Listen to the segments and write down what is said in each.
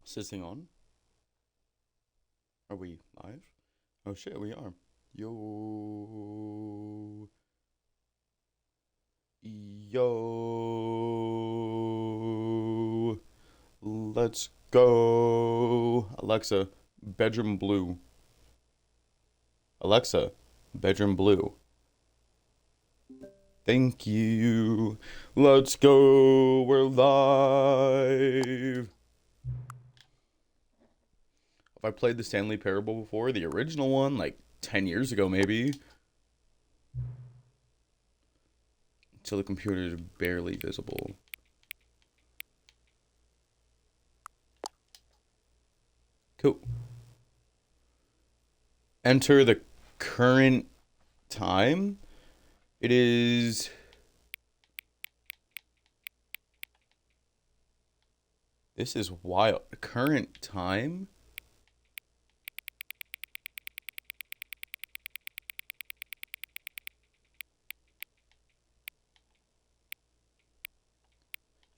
Is this thing on? Are we live? Oh shit, we are. Yo. Yo. Let's go. Alexa, bedroom blue. Alexa, bedroom blue. Thank you. Let's go. We're live. Have I played the Stanley Parable before? The original one, like 10 years ago, maybe. Until the computer is barely visible. Cool. Enter the current time. It is... This is wild. Current time?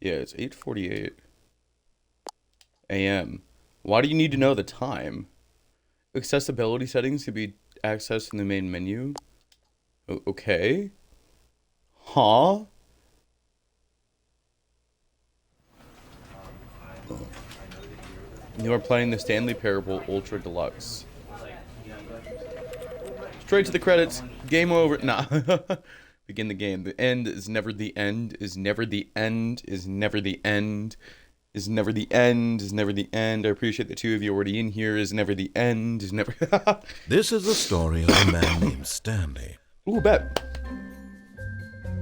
Yeah, it's 8:48 a.m. Why do you need to know the time? Accessibility settings can be accessed in the main menu. Okay. Huh? You are playing the Stanley Parable Ultra Deluxe. Straight to the credits. Game over. Nah. Begin the game. The end is never the end, is never the end, is never the end, is never the end, is never the end. I appreciate the two of you already in here. Is never the end, is never... This is the story of a man named Stanley. Ooh, bet.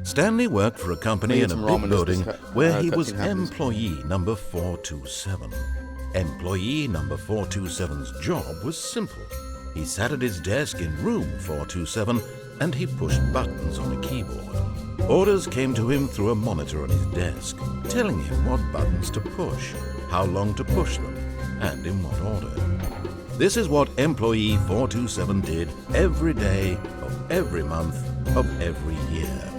Stanley worked for a company in a big building where he was employee number 427. Employee number 427's job was simple. He sat at his desk in room 427 and he pushed buttons on a keyboard. Orders came to him through a monitor on his desk, telling him what buttons to push, how long to push them, and in what order. This is what employee 427 did every day of every month of every year.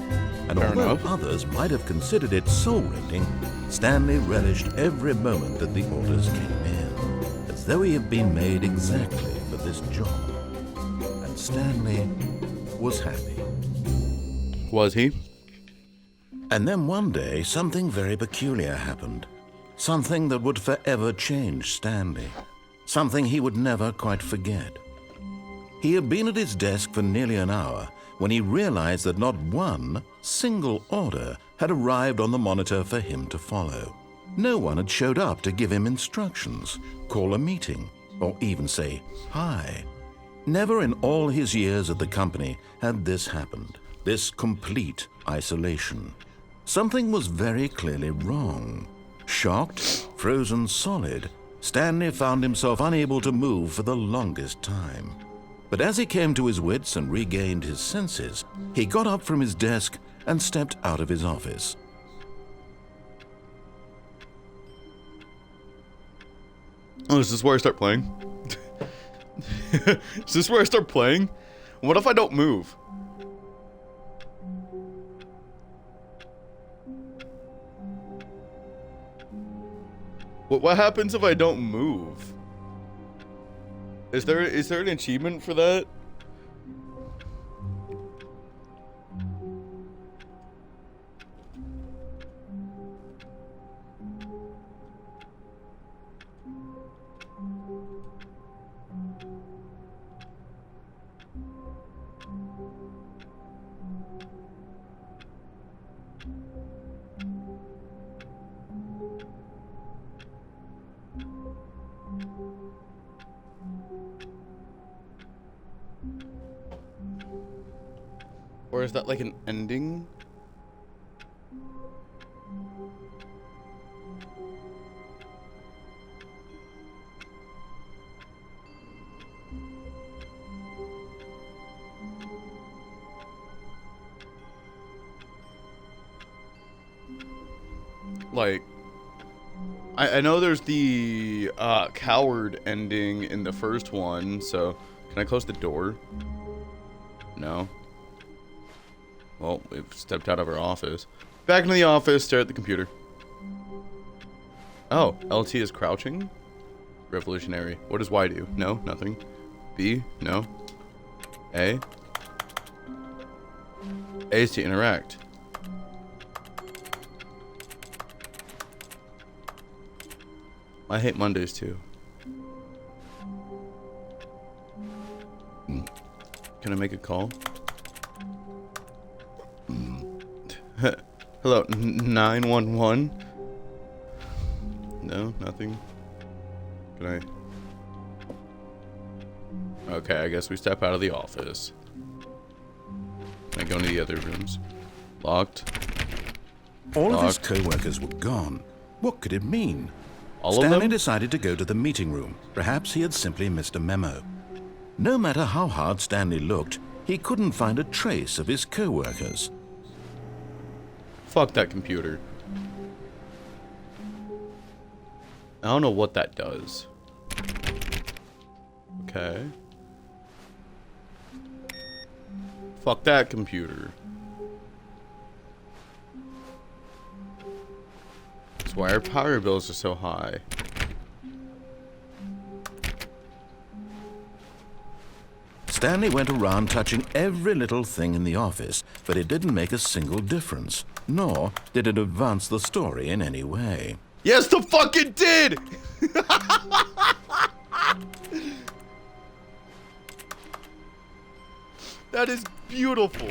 And although others might have considered it soul-rending, Stanley relished every moment that the orders came in, as though he had been made exactly for this job. And Stanley was happy. Was he? And then one day, something very peculiar happened. Something that would forever change Stanley. Something he would never quite forget. He had been at his desk for nearly an hour when he realized that not one single order had arrived on the monitor for him to follow. No one had showed up to give him instructions, call a meeting, or even say hi. Never in all his years at the company had this happened, this complete isolation. Something was very clearly wrong. Shocked, frozen solid, Stanley found himself unable to move for the longest time. But as he came to his wits and regained his senses, he got up from his desk and stepped out of his office. Oh, is this where I start playing? Is this where I start playing? What if I don't move? What happens if I don't move? Is there an achievement for that? Or is that like an ending? Like, I know there's the coward ending in the first one, so can I close the door? No. Well, we've stepped out of our office. Back into the office, stare at the computer. Oh, LT is crouching? Revolutionary. What does Y do? No, nothing. B, no. A. A is to interact. I hate Mondays too. Can I make a call? Hello, 911? No, nothing. Can I? Okay, I guess we step out of the office. Can I go into the other rooms? Locked. All of his co-workers were gone. What could it mean? All of Stanley them? decided to go to the meeting room. Perhaps he had simply missed a memo. No matter how hard Stanley looked, he couldn't find a trace of his co-workers. Fuck that computer. I don't know what that does. Okay. Fuck that computer. That's why our power bills are so high. Stanley went around touching every little thing in the office, but it didn't make a single difference, nor did it advance the story in any way. Yes, the fuck it did! That is beautiful.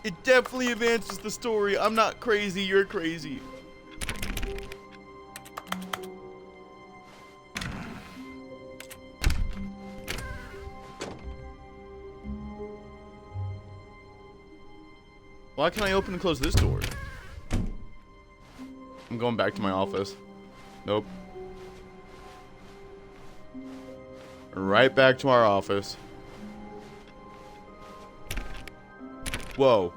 It definitely advances the story. I'm not crazy, you're crazy. Why can't I open and close this door? I'm going back to my office. Nope. Right back to our office. Whoa.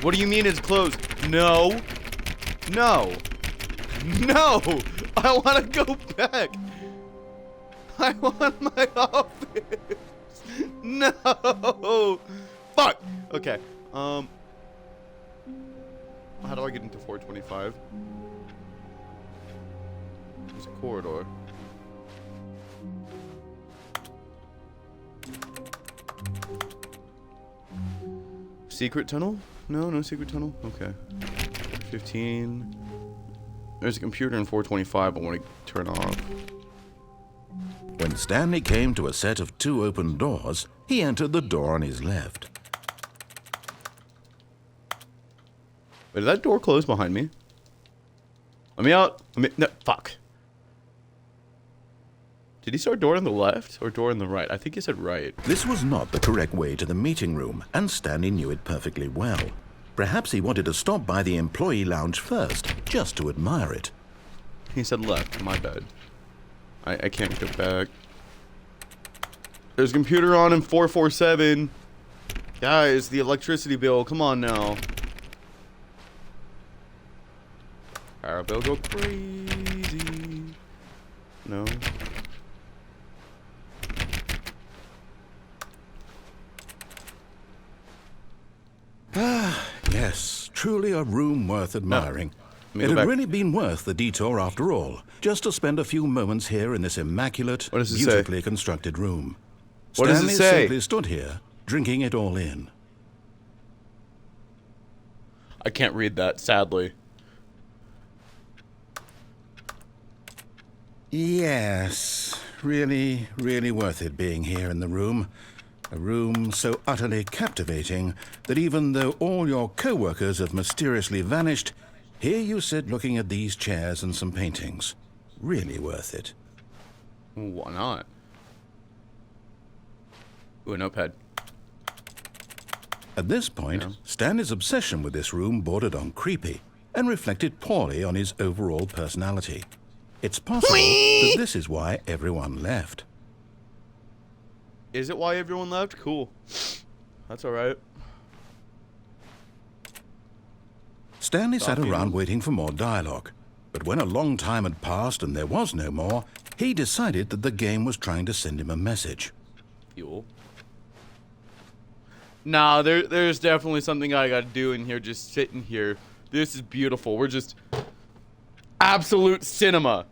What do you mean it's closed? No. No. No. I want to go back. I want my office. No. Fuck. Okay. How do I get into 425? There's a corridor. Secret tunnel? No, no secret tunnel. Okay. 15. There's a computer in 425 I want to turn off. When Stanley came to a set of 2 open doors, he entered the door on his left. Wait, did that door close behind me? Let me out. No, fuck. Did he start door on the left or door on the right? I think he said right. This was not the correct way to the meeting room, and Stanley knew it perfectly well. Perhaps he wanted to stop by the employee lounge first, just to admire it. He said left. My bad. I can't go back. There's a computer on in 447. Guys, the electricity bill. Come on now. Our bill go crazy. No. Ah, yes, truly a room worth admiring. It had really been worth the detour after all, just to spend a few moments here in this immaculate, beautifully constructed room. What does it Stanley say? simply stood here, drinking it all in. I can't read that, sadly. Yes, really, really worth it being here in the room. A room so utterly captivating that even though all your co-workers have mysteriously vanished, here you sit looking at these chairs and some paintings. Really worth it. Why not? Ooh, a notepad. At this point, Stanley's obsession with this room bordered on creepy and reflected poorly on his overall personality. It's possible that this is why everyone left. Is it why everyone left? Cool. That's alright. Stanley sat around waiting for more dialogue, but when a long time had passed and there was no more, he decided that the game was trying to send him a message. Fuel. Nah, there's definitely something I gotta do in here, just sitting here This is beautiful. We're just absolute cinema.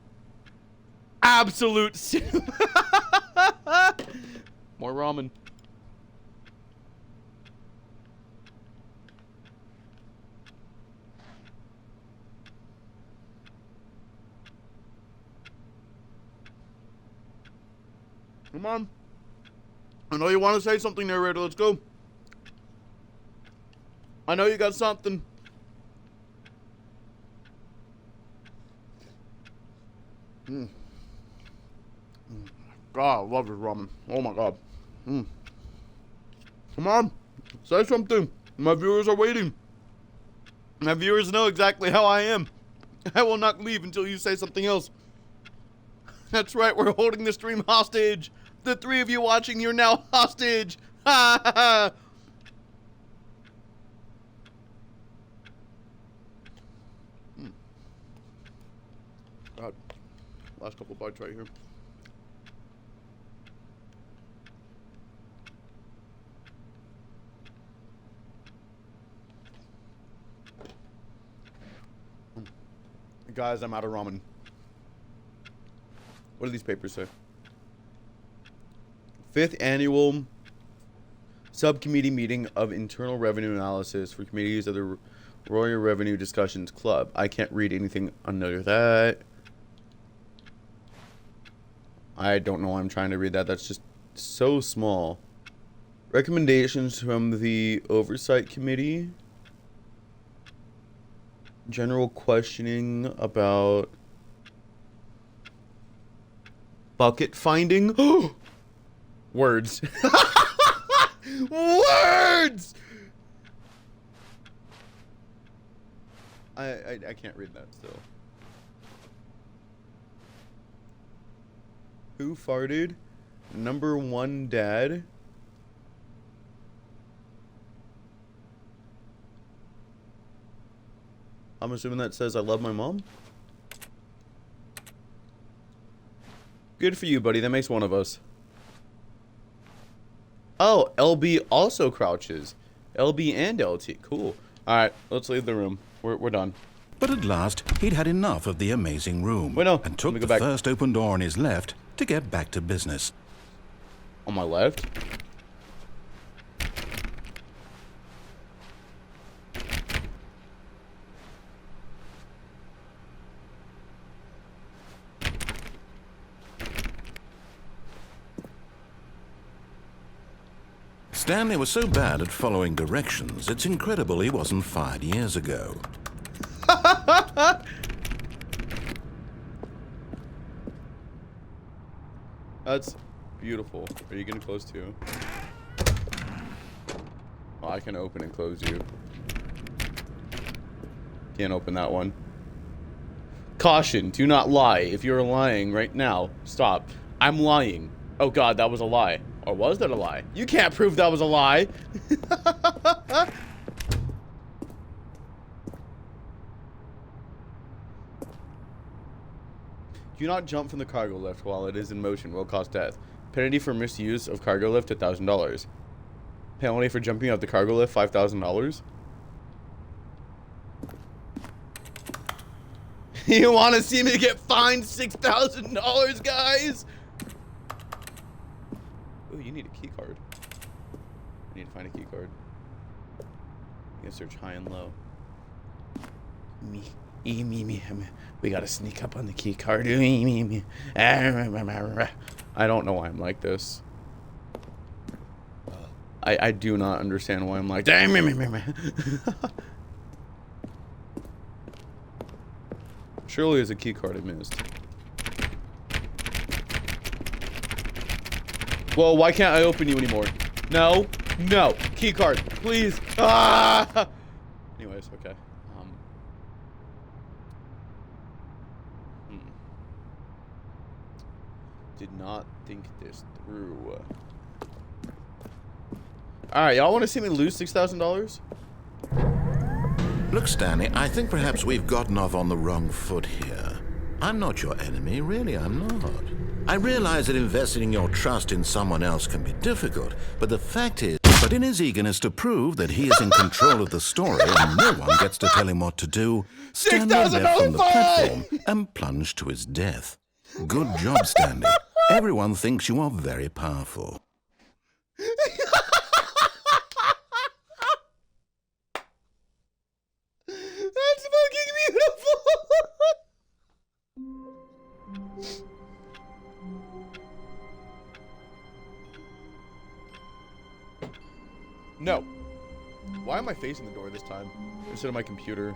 Absolute cinema. More ramen. Come on. I know you want to say something, narrator. Let's go. I know you got something. God, I love this ramen. Oh my God. Come on. Say something. My viewers are waiting. My viewers know exactly how I am. I will not leave until you say something else. That's right, we're holding the stream hostage. The three of you watching, you're now hostage. Ha ha ha. God. Last couple bites right here. Guys, I'm out of ramen. What do these papers say? 5th annual subcommittee meeting of internal revenue analysis for committees of the Royal Revenue Discussions Club. I can't read anything under that. I don't know why I'm trying to read that. That's just so small. Recommendations from the Oversight Committee. General questioning about bucket finding. Words. Words! I can't read that still. Who farted? Number 1 dad. I'm assuming that says I love my mom. Good for you, buddy. That makes one of us. Oh, LB also crouches. LB and LT. Cool. All right, let's leave the room. We're done. But at last, he'd had enough of the amazing room. Wait, no. And took Let me the go back. first open door on his left to get back to business. On my left. Stanley was so bad at following directions, it's incredible he wasn't fired years ago. That's beautiful. Are you getting close to? Oh, I can open and close you. Can't open that one. Caution, do not lie. If you're lying right now, stop. I'm lying. Oh God, that was a lie. Or was that a lie? You can't prove that was a lie. Do not jump from the cargo lift while it is in motion. Will cause death. Penalty for misuse of cargo lift, $1,000. Penalty for jumping out the cargo lift, $5,000. You want to see me get fined $6,000, guys? Oh, you need a key card. I need to find a key card. You can search high and low. Me. We gotta sneak up on the key card. I don't know why I'm like this. I do not understand why I'm like. Surely there's a key card I missed. Well, why can't I open you anymore? No, no, key card, please. Ah! Anyways, okay. Did not think this through. All right, y'all want to see me lose $6,000? Look, Stanley, I think perhaps we've gotten off on the wrong foot here. I'm not your enemy, really, I'm not. I realize that investing your trust in someone else can be difficult, but the fact is... But in his eagerness to prove that he is in control of the story and no one gets to tell him what to do, Stanley left from the platform and plunged to his death. Good job, Stanley. Everyone thinks you are very powerful. That's fucking beautiful. No. Why am I facing the door this time instead of my computer?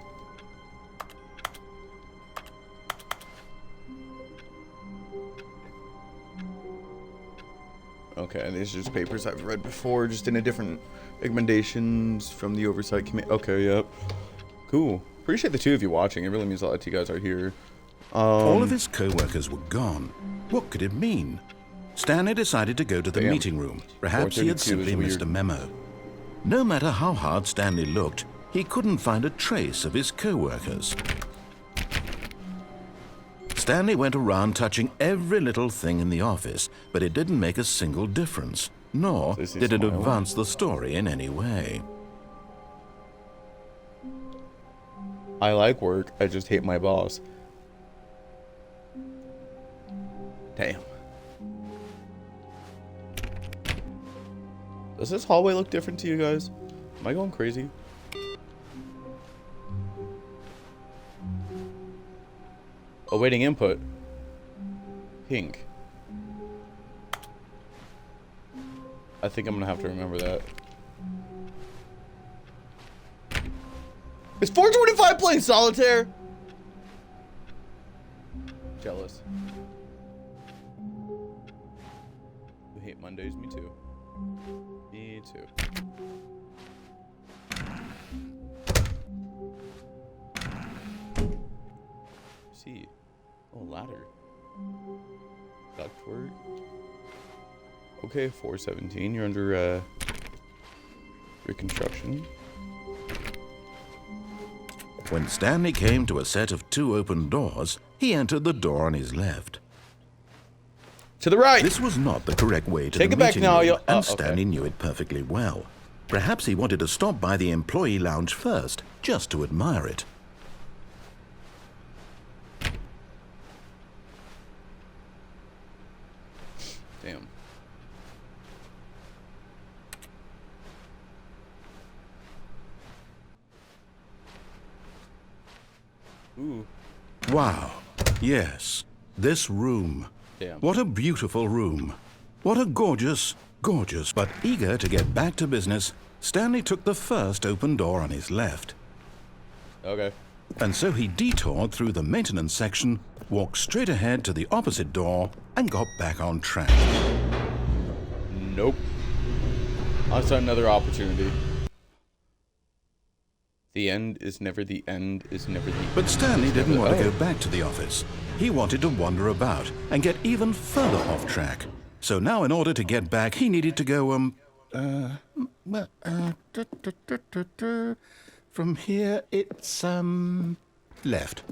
Okay, and these are just papers I've read before, just in a different recommendations from the oversight committee. Okay, yep. Cool. Appreciate the two of you watching. It really means a lot that you guys are here. All of his co-workers were gone. What could it mean? Stanley decided to go to the meeting room. Perhaps he had simply missed a memo. No matter how hard Stanley looked, he couldn't find a trace of his co-workers. Stanley went around touching every little thing in the office, but it didn't make a single difference, nor did it advance the story in any way. I like work, I just hate my boss. Damn. Does this hallway look different to you guys? Am I going crazy? Awaiting input. Pink. I think I'm gonna have to remember that. Is 425 playing solitaire? Jealous. You hate Mondays? Me too. Me too. See. Oh, ladder. Ductwork. Okay, 417. You're under reconstruction. When Stanley came to a set of 2 open doors, he entered the door on his left. To the right! This was not the correct way to Take the it back meeting now, room, and okay. Stanley knew it perfectly well. Perhaps he wanted to stop by the employee lounge first, just to admire it. Damn. Ooh. Wow. Yes. This room. Damn. What a beautiful room. What a gorgeous, gorgeous. But eager to get back to business, Stanley took the first open door on his left. Okay. And so he detoured through the maintenance section, walked straight ahead to the opposite door, and got back on track. Nope. I saw another opportunity. The end is never the end is never the end. But Stanley didn't want to go back to the office. He wanted to wander about and get even further off track. So now in order to get back, he needed to go, from here it's, left.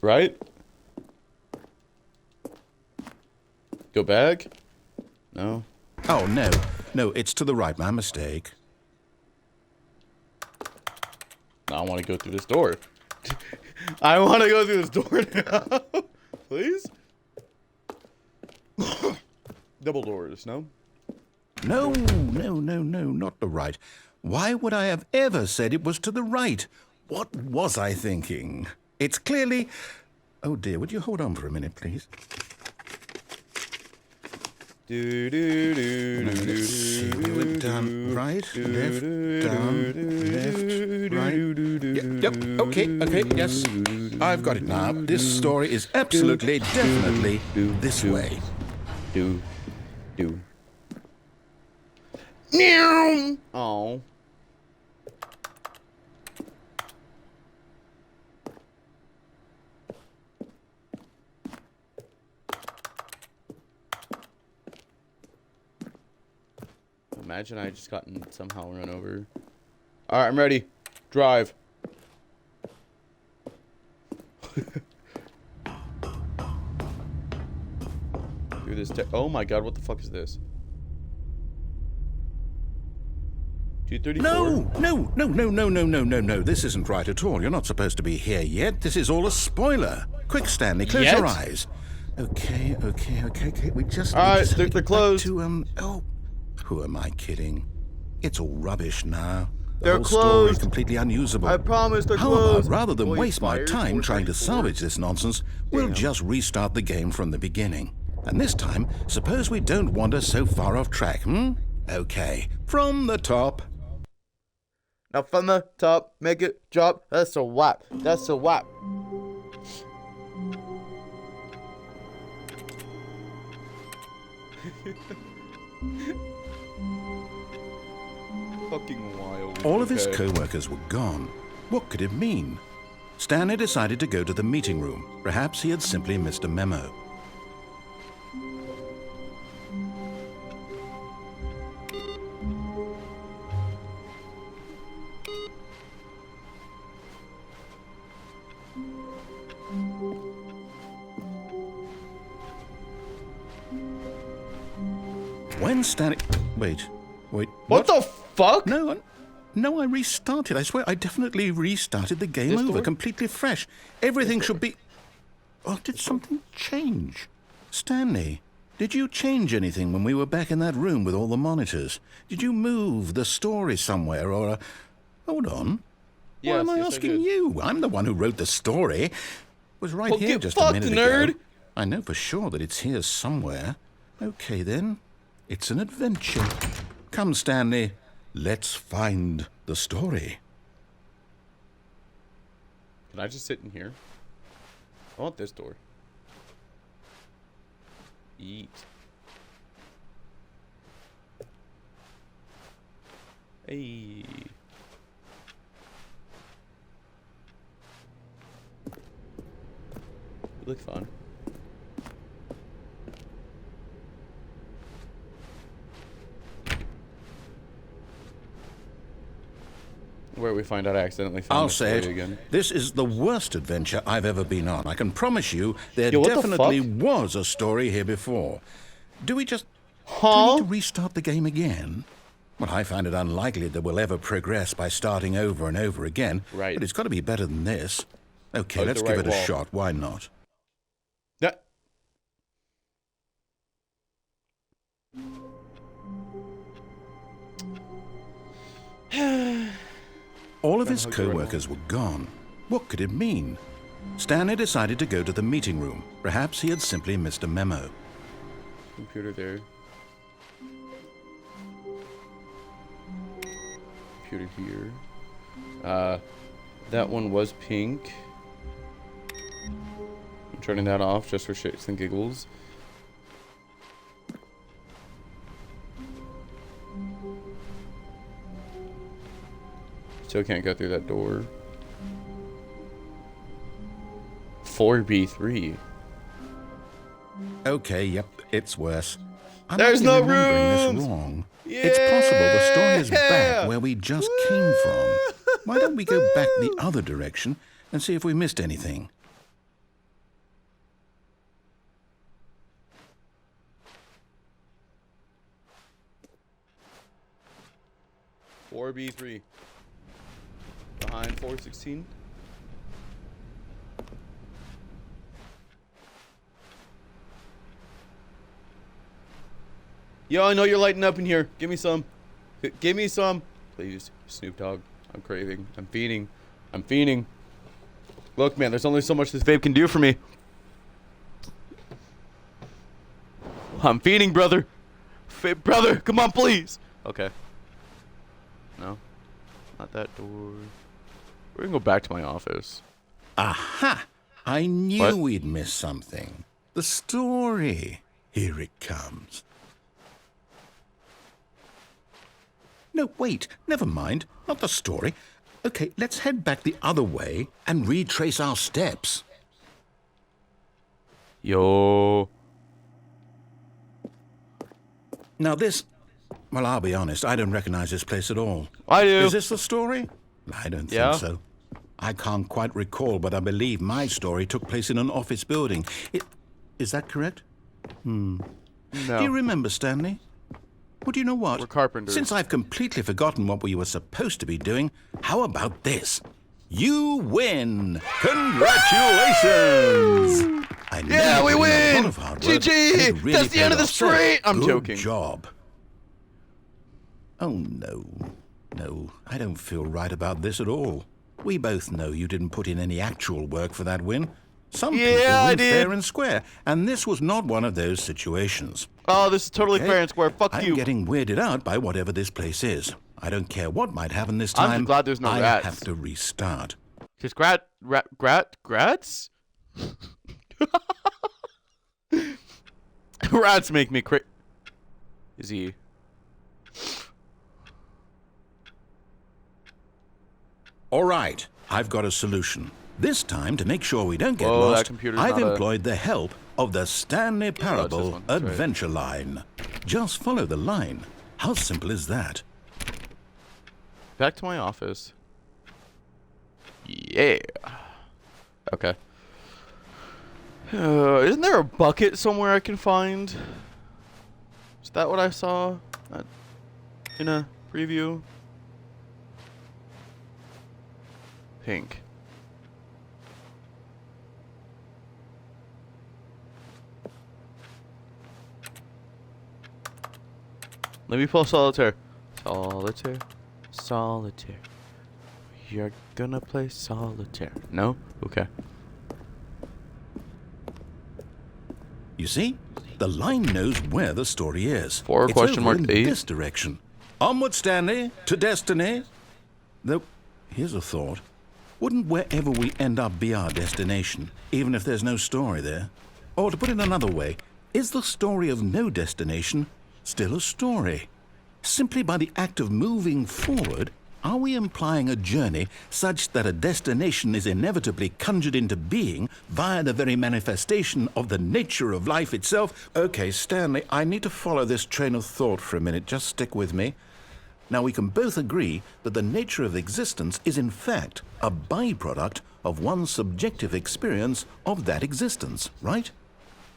Right? Go back? No. Oh, no. No, it's to the right. My mistake. I want to go through this door. I want to go through this door now. Please? Double doors, no? No, no, no, no, not the right. Why would I have ever said it was to the right? What was I thinking? It's clearly... Oh, dear, would you hold on for a minute, please? Do do do Now, do let's see. We went down right, left, down, left, right. Yep, okay, okay, yes. I've got it now. This story is absolutely, definitely this way. Do. Oh. Imagine I just gotten somehow run over. Alright, I'm ready. Drive. through this. Oh my god, what the fuck is this? 234? No. This isn't right at all. You're not supposed to be here yet. This is all a spoiler. Quick, Stanley, close your eyes. Okay. We just Alright, they're closed. Oh, who am I kidding? It's all rubbish now. They're whole story is closed. completely unusable. I promise they're How closed. about, rather than Boy, waste my fired, time trying to 434. salvage this nonsense, we'll just restart the game from the beginning. And this time, suppose we don't wander so far off track, Okay, from the top. Now from the top, make it drop. That's a whap. That's a whap. Fucking wild. All of his Okay. co-workers were gone. What could it mean? Stanley decided to go to the meeting room. Perhaps he had simply missed a memo. When Stanley... Wait. What the fuck? No, I restarted. I swear, I definitely restarted the game This over, door? completely fresh. Everything should be... Oh, did something change? Stanley, did you change anything when we were back in that room with all the monitors? Did you move the story somewhere, or... Hold on. Why am I Yes, I asking did. you? I'm the one who wrote the story. It was right Well, here get just a fucked, minute nerd. ago. I know for sure that it's here somewhere. Okay, then. It's an adventure. Come, Stanley. Let's find the story. Can I just sit in here? I want this door. Eat. Hey. You look fun. Where we find out I accidentally found I'll the say story it. again. This is the worst adventure I've ever been on. I can promise you there Yo, what the definitely fuck? was a story here before. Do we just... Do we Huh? need to restart the game again? Well, I find it unlikely that we'll ever progress by starting over and over again. Right. But it's got to be better than this. Okay, Like let's the give right it a wall. shot. Why not? Yeah. All of his hug the right co-workers were gone. What could it mean? Stanley decided to go to the meeting room. Perhaps he had simply missed a memo. Computer there. Computer here. That one was pink. I'm turning that off just for shits and giggles. Still can't go through that door. 4B3. Okay, yep, it's worse. I There's might be no remembering rooms! this wrong. It's possible the story is Yeah! back where we just came from. Why don't we go back the other direction and see if we missed anything? Four B3. Behind 416. Yo, I know you're lighting up in here. Give me some. Give me some. Please, Snoop Dogg. I'm craving. I'm feeding. I'm fiending. Look, man, there's only so much this vape can do for me. I'm feeding, brother. Brother, come on, please. Okay. No. Not that door. We're gonna go back to my office. Aha! I knew What? we'd miss something. The story. Here it comes. No, wait. Never mind. Not the story. Okay, let's head back the other way and retrace our steps. Yo. Now this... Well, I'll be honest. I don't recognize this place at all. I do. Is this the story? I don't Yeah. think so. I can't quite recall, but I believe my story took place in an office building. Is that correct? No. Do you remember, Stanley? Well, do you know what? We're carpenters. Since I've completely forgotten what we were supposed to be doing, how about this? You win! Congratulations! I know Yeah, you we put in a lot win! of hard work, GG! and it really That's the end of the paid off. So, street! I'm good joking. job. Oh, no. No, I don't feel right about this at all. We both know you didn't put in any actual work for that win. Some people I win did. fair and square, and this was not one of those situations. Oh, this is totally Okay? fair and square. Fuck I'm you. getting weirded out by whatever this place is. I don't care what might happen this time. I'm glad there's no I rats. have to restart. Just grats? Rats make me cra- Is he? All right, I've got a solution. This time, to make sure we don't get Whoa, that lost, computer's I've not a- employed the help of the Stanley Parable one, that's right. Adventure Line. Just follow the line. How simple is that? Back to my office. Yeah. Okay. Isn't there a bucket somewhere I can find? Is that what I saw in a preview? Pink. Let me pull solitaire. Solitaire. Solitaire. You're gonna play solitaire. No? Okay. You see? The line knows where the story is. Four It's question over mark in 8. this direction. Onward, Stanley, to destiny. Though, here's a thought. Wouldn't wherever we end up be our destination, even if there's no story there? Or to put it another way, is the story of no destination still a story? Simply by the act of moving forward, are we implying a journey such that a destination is inevitably conjured into being via the very manifestation of the nature of life itself? Okay, Stanley, I need to follow this train of thought for a minute. Just stick with me. Now, we can both agree that the nature of existence is in fact a byproduct of one's subjective experience of that existence, right?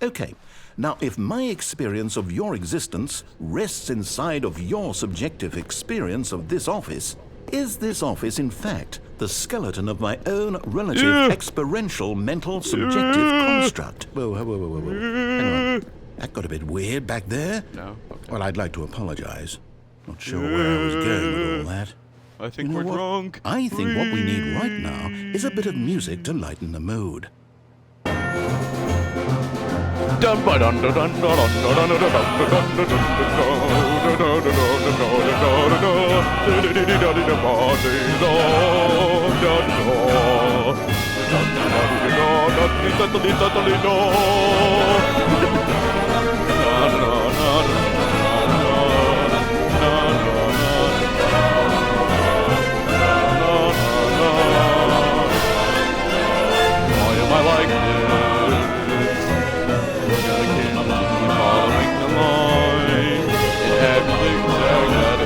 Okay, now if my experience of your existence rests inside of your subjective experience of this office, is this office in fact the skeleton of my own relative experiential mental subjective construct? Whoa. Hang on. That got a bit weird back there. No? Okay. Well, I'd like to apologize. Not sure where I was going with all that. I think You know we're what? drunk. I think what we need right now is a bit of music to lighten the mood. Dun ba dun dun dun dun dun dun dun dun Why am I like this? Gotta keep following the line. It had zigzag that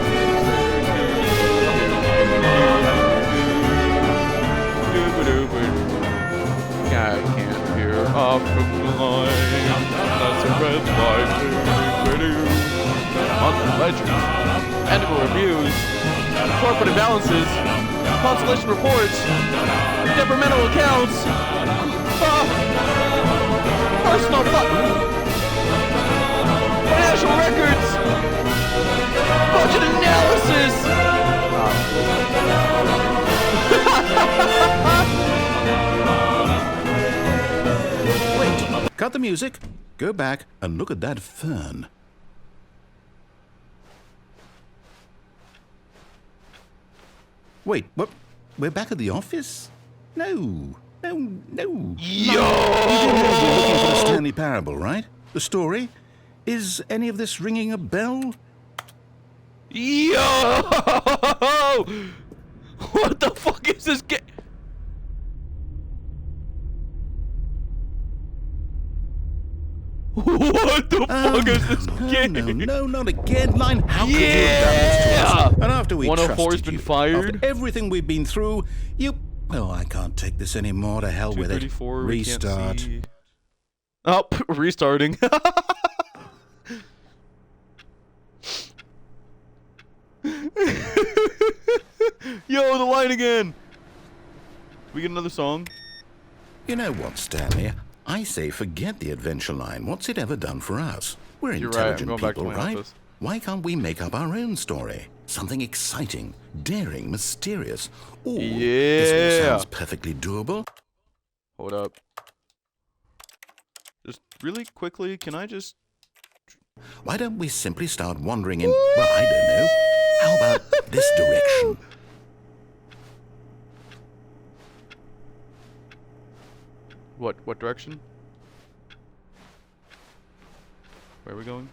I can't veer off from the line. That's a red light. Monthly ledgers, annual reviews, corporate imbalances, constellation reports, detrimental accounts, personal financial records, budget analysis. Wait, cut the music, go back and look at that fern. Wait, what? We're back at the office? No. Yo! You do know we're looking for the Stanley Parable, right? The story? Is any of this ringing a bell? Yo! What the fuck is this game? What the fuck is this game? No, not again. Line, how could you have done this to us? And after we 104's trusted been you, fired? after everything we've been through, you... Oh, I can't take this anymore. To hell with it. 234, we can't Restart. see. Oh, restarting. Yo, the line again. We get another song. You know what, Stanley? I say forget the adventure line. What's it ever done for us? We're You're right, I'm intelligent going back to people, my right? office. Why can't we make up our own story? Something exciting, daring, mysterious. Ooh, this all sounds perfectly doable. Hold up. Just really quickly, can I just... Why don't we simply start wandering in, well, I don't know. How about this direction? What direction? Where are we going?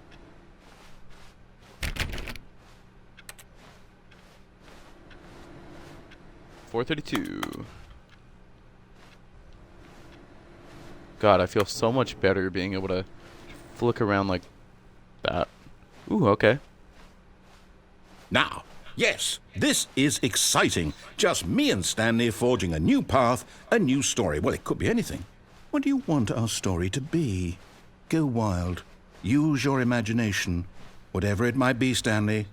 $4:32. God, I feel so much better being able to flick around like that. Ooh, okay. Now, yes, this is exciting. Just me and Stanley forging a new path, a new story. Well, it could be anything. What do you want our story to be? Go wild. Use your imagination. Whatever it might be, Stanley,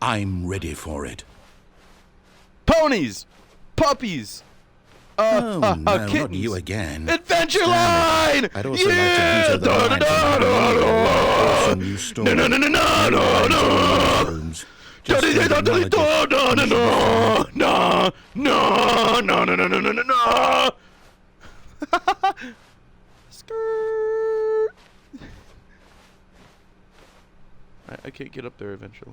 I'm ready for it. Ponies! Puppies! Oh, no, not kittens. you again. Adventure Stanley, line! I'd also like to veto the line to awesome new story. No. Skirt. I can't get up there eventually.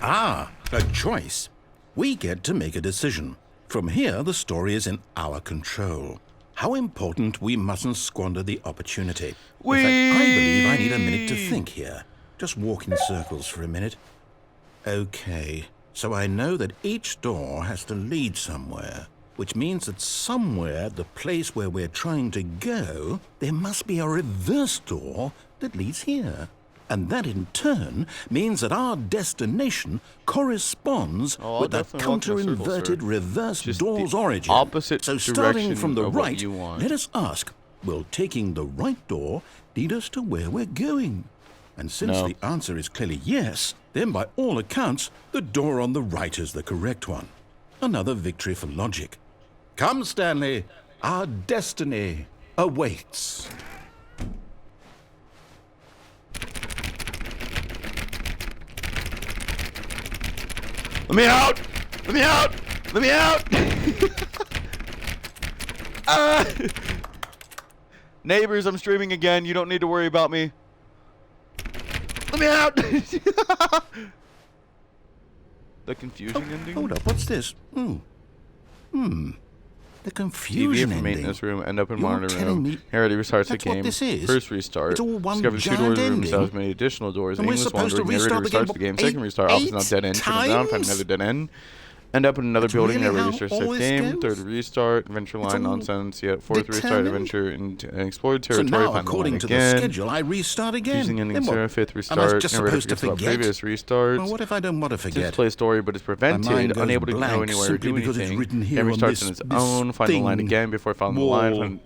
Ah, a choice. We get to make a decision. From here, the story is in our control. How important we mustn't squander the opportunity. In fact, I believe I need a minute to think here. Just walk in circles for a minute. Okay, so I know that each door has to lead somewhere, which means that somewhere, the place where we're trying to go, there must be a reverse door that leads here. And that in turn means that our destination corresponds with the counter-inverted reverse door's origin. Opposite so starting from the of what right, you want. let us ask, will taking the right door lead us to where we're going? And since No. the answer is clearly yes, then by all accounts, the door on the right is the correct one. Another victory for logic. Come, Stanley, our destiny awaits. Let me out! Let me out! Let me out! Neighbors, I'm streaming again. You don't need to worry about me. Let me out! The confusing ending? Hold up, what's this? The TV confusion from ending. maintenance room, end up in You're monitor telling room. me Here it restarts the that's what game. this is? First restart. It's all one Discovers two giant doors ending? rooms, has many additional doors. And we're Aimless supposed to wandering. Narrator restart the restarts game the game. Second restart. Office not dead end. Turn it down. Find another dead end. End up in another That's building. really Narrator how restarts all the this game. goes? Third restart. Adventure It's line all nonsense. Yet fourth restart. determined? Adventure and explored So territory. now, Find the according line to the again. schedule, I restart again. Confusing ending. Then what? Fifth Am I restart. just Narrator supposed to forgets about forget? previous restarts. Well, what if I don't want to forget? To play story, but it's My prevented, mind goes unable to go blank anywhere or simply do because it's anything. written here Game on restarts this- on its this own. Find the line thing. again before finding the line. Wall.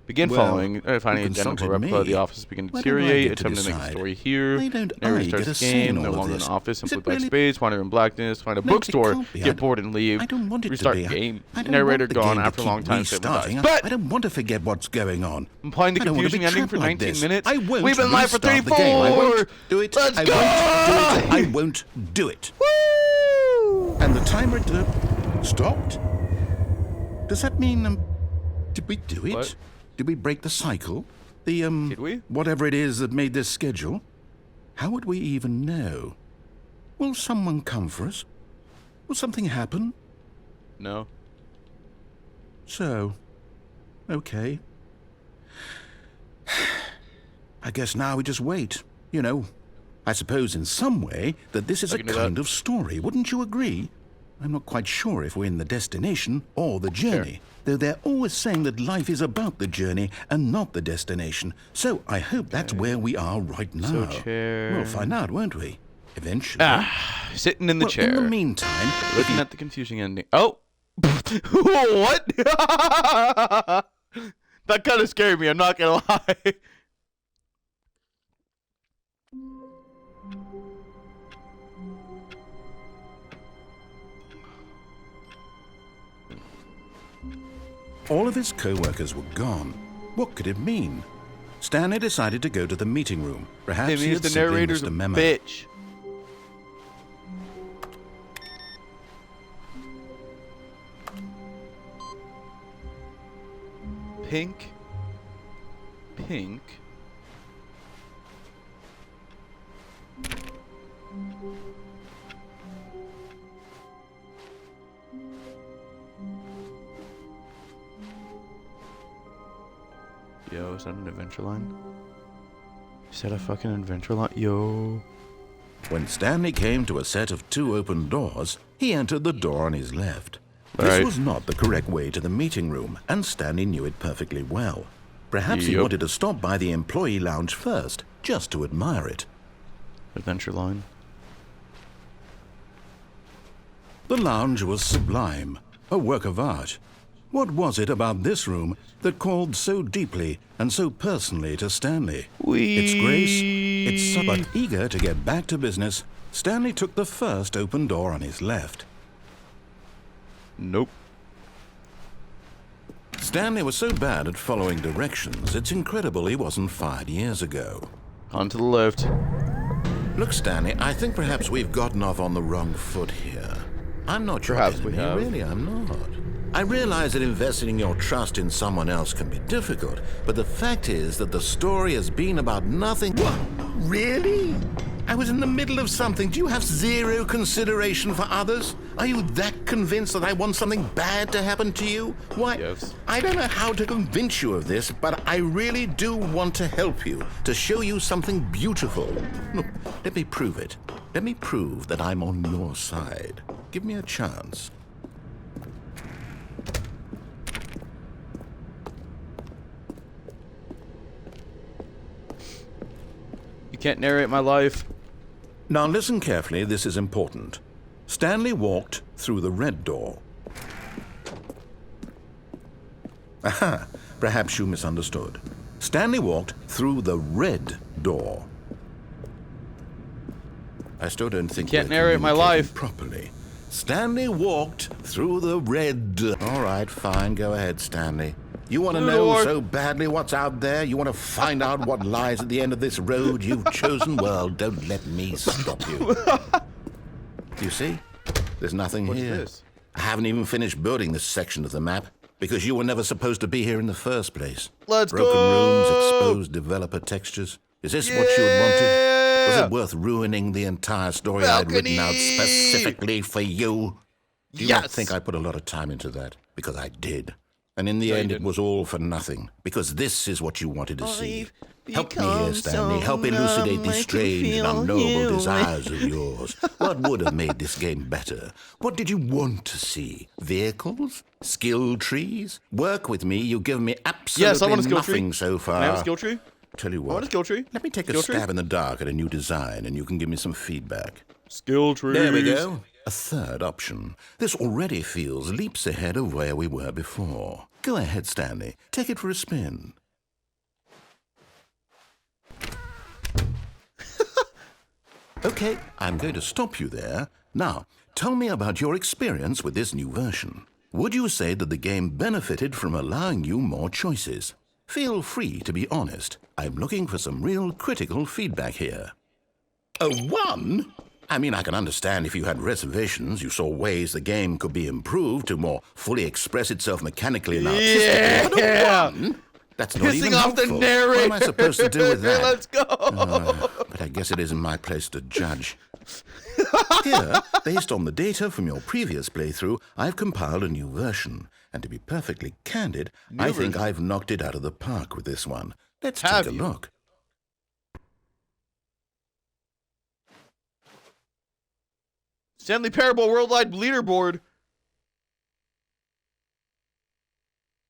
Begin Well, following. Finding you identical consulted replica of me. the office begin to Why don't I deteriorate. get to Attempt to make a decide? story here. Why don't I Narrator get starts a the say in game. all No of longer in this? the office. Is Simply it black really- space. Wander in blackness. Find a No, it bookstore. can't be. Get bored and leave. I don't want it Restart to be. game. I don't Narrator want the gone game after a to long keep time. restarting. I But don't want to forget what's going on. I'm playing the I don't want to confusing be ending for trapped like 19 this. minutes. I won't We've been live for restart 34. the game. I won't do it. Let's I go! won't do it. I won't do it. Woo! And the timer stopped. Does that mean did we do it? What? Did we break the cycle? The Did we? whatever it is that made this schedule? How would we even know? Will someone come for us? Will something happen? No. So, okay. I guess now we just wait. You know, I suppose in some way that this is I a can do kind that. of story. Wouldn't you agree? I'm not quite sure if we're in the destination or the journey, though they're always saying that life is about the journey and not the destination. So I hope that's where we are right now. chair. We'll find out, won't we? Eventually. Sitting in the well, chair. in the meantime, Looking at the confusing ending. Oh! What? That kind of scared me, I'm not gonna lie. All of his co-workers were gone. What could it mean? Stanley decided to go to the meeting room. Perhaps It he means had the simply narrator's missed a a memo. bitch. Pink. Pink. Yo, is that an adventure line? Is that a fucking adventure line? Yo. When Stanley came to a set of 2 open doors, he entered the door on his left. This Right. was not the correct way to the meeting room, and Stanley knew it perfectly well. Perhaps he Yep. wanted to stop by the employee lounge first, just to admire it. Adventure line. The lounge was sublime, a work of art. What was it about this room that called so deeply and so personally to Stanley? Its grace, its but eager to get back to business, Stanley took the first open door on his left. Nope. Stanley was so bad at following directions, it's incredible he wasn't fired years ago. On to the left. Look, Stanley, I think perhaps we've gotten off on the wrong foot here. I'm not your Perhaps we enemy, have. really, I'm not. I realize that investing your trust in someone else can be difficult, but the fact is that the story has been about nothing. What? Really? I was in the middle of something. Do you have zero consideration for others? Are you that convinced that I want something bad to happen to you? Why, Yes. I don't know how to convince you of this, but I really do want to help you, to show you something beautiful. Look, let me prove it. Let me prove that I'm on your side. Give me a chance. You can't narrate my life. Now listen carefully, this is important. Stanley walked through the red door. Aha, perhaps you misunderstood. Stanley walked through the red door. I still don't think Can't we're narrate my communicating life. properly. Stanley walked through the red. All right, fine, go ahead, Stanley. You want to know Lord. so badly what's out there? You want to find out what lies at the end of this road you've chosen? Well, don't let me stop you. You see? There's nothing What's here. this? I haven't even finished building this section of the map because you were never supposed to be here in the first place. Let's Broken go! rooms, exposed developer textures. Is this what you had wanted? Was it worth ruining the entire story I'd written out Balcony! specifically for you? Do you not Yes! think I put a lot of time into that? Because I did. And in the No, you end, it didn't. was all for nothing. Because this is what you wanted to see. I've Help me here, become Stanley. so Help elucidate numb, I these can strange and feel unknowable you. desires of yours. What would have made this game better? What did you want to see? Vehicles? Skill trees? Work with me. You've given me absolutely Yes, I want a skill nothing tree. so far. Can I have a skill tree? Tell you I want what. a skill tree. Let me take a Skill tree? stab in the dark at a new design, and you can give me some feedback. Skill tree. There we go. A third option. This already feels leaps ahead of where we were before. Go ahead, Stanley. Take it for a spin. Okay, I'm going to stop you there. Now, tell me about your experience with this new version. Would you say that the game benefited from allowing you more choices? Feel free to be honest. I'm looking for some real critical feedback here. A 1? I mean, I can understand if you had reservations, you saw ways the game could be improved to more fully express itself mechanically and artistically. But a Yeah! 1? That's not Pissing even off the helpful. narrator. What am I supposed to do with that? Let's go. But I guess it isn't my place to judge. Here, based on the data from your previous playthrough, I've compiled a new version. And to be perfectly candid, I think version? I've knocked it out of the park with this one. Let's Have take a you? look. Stanley Parable Worldwide Leaderboard.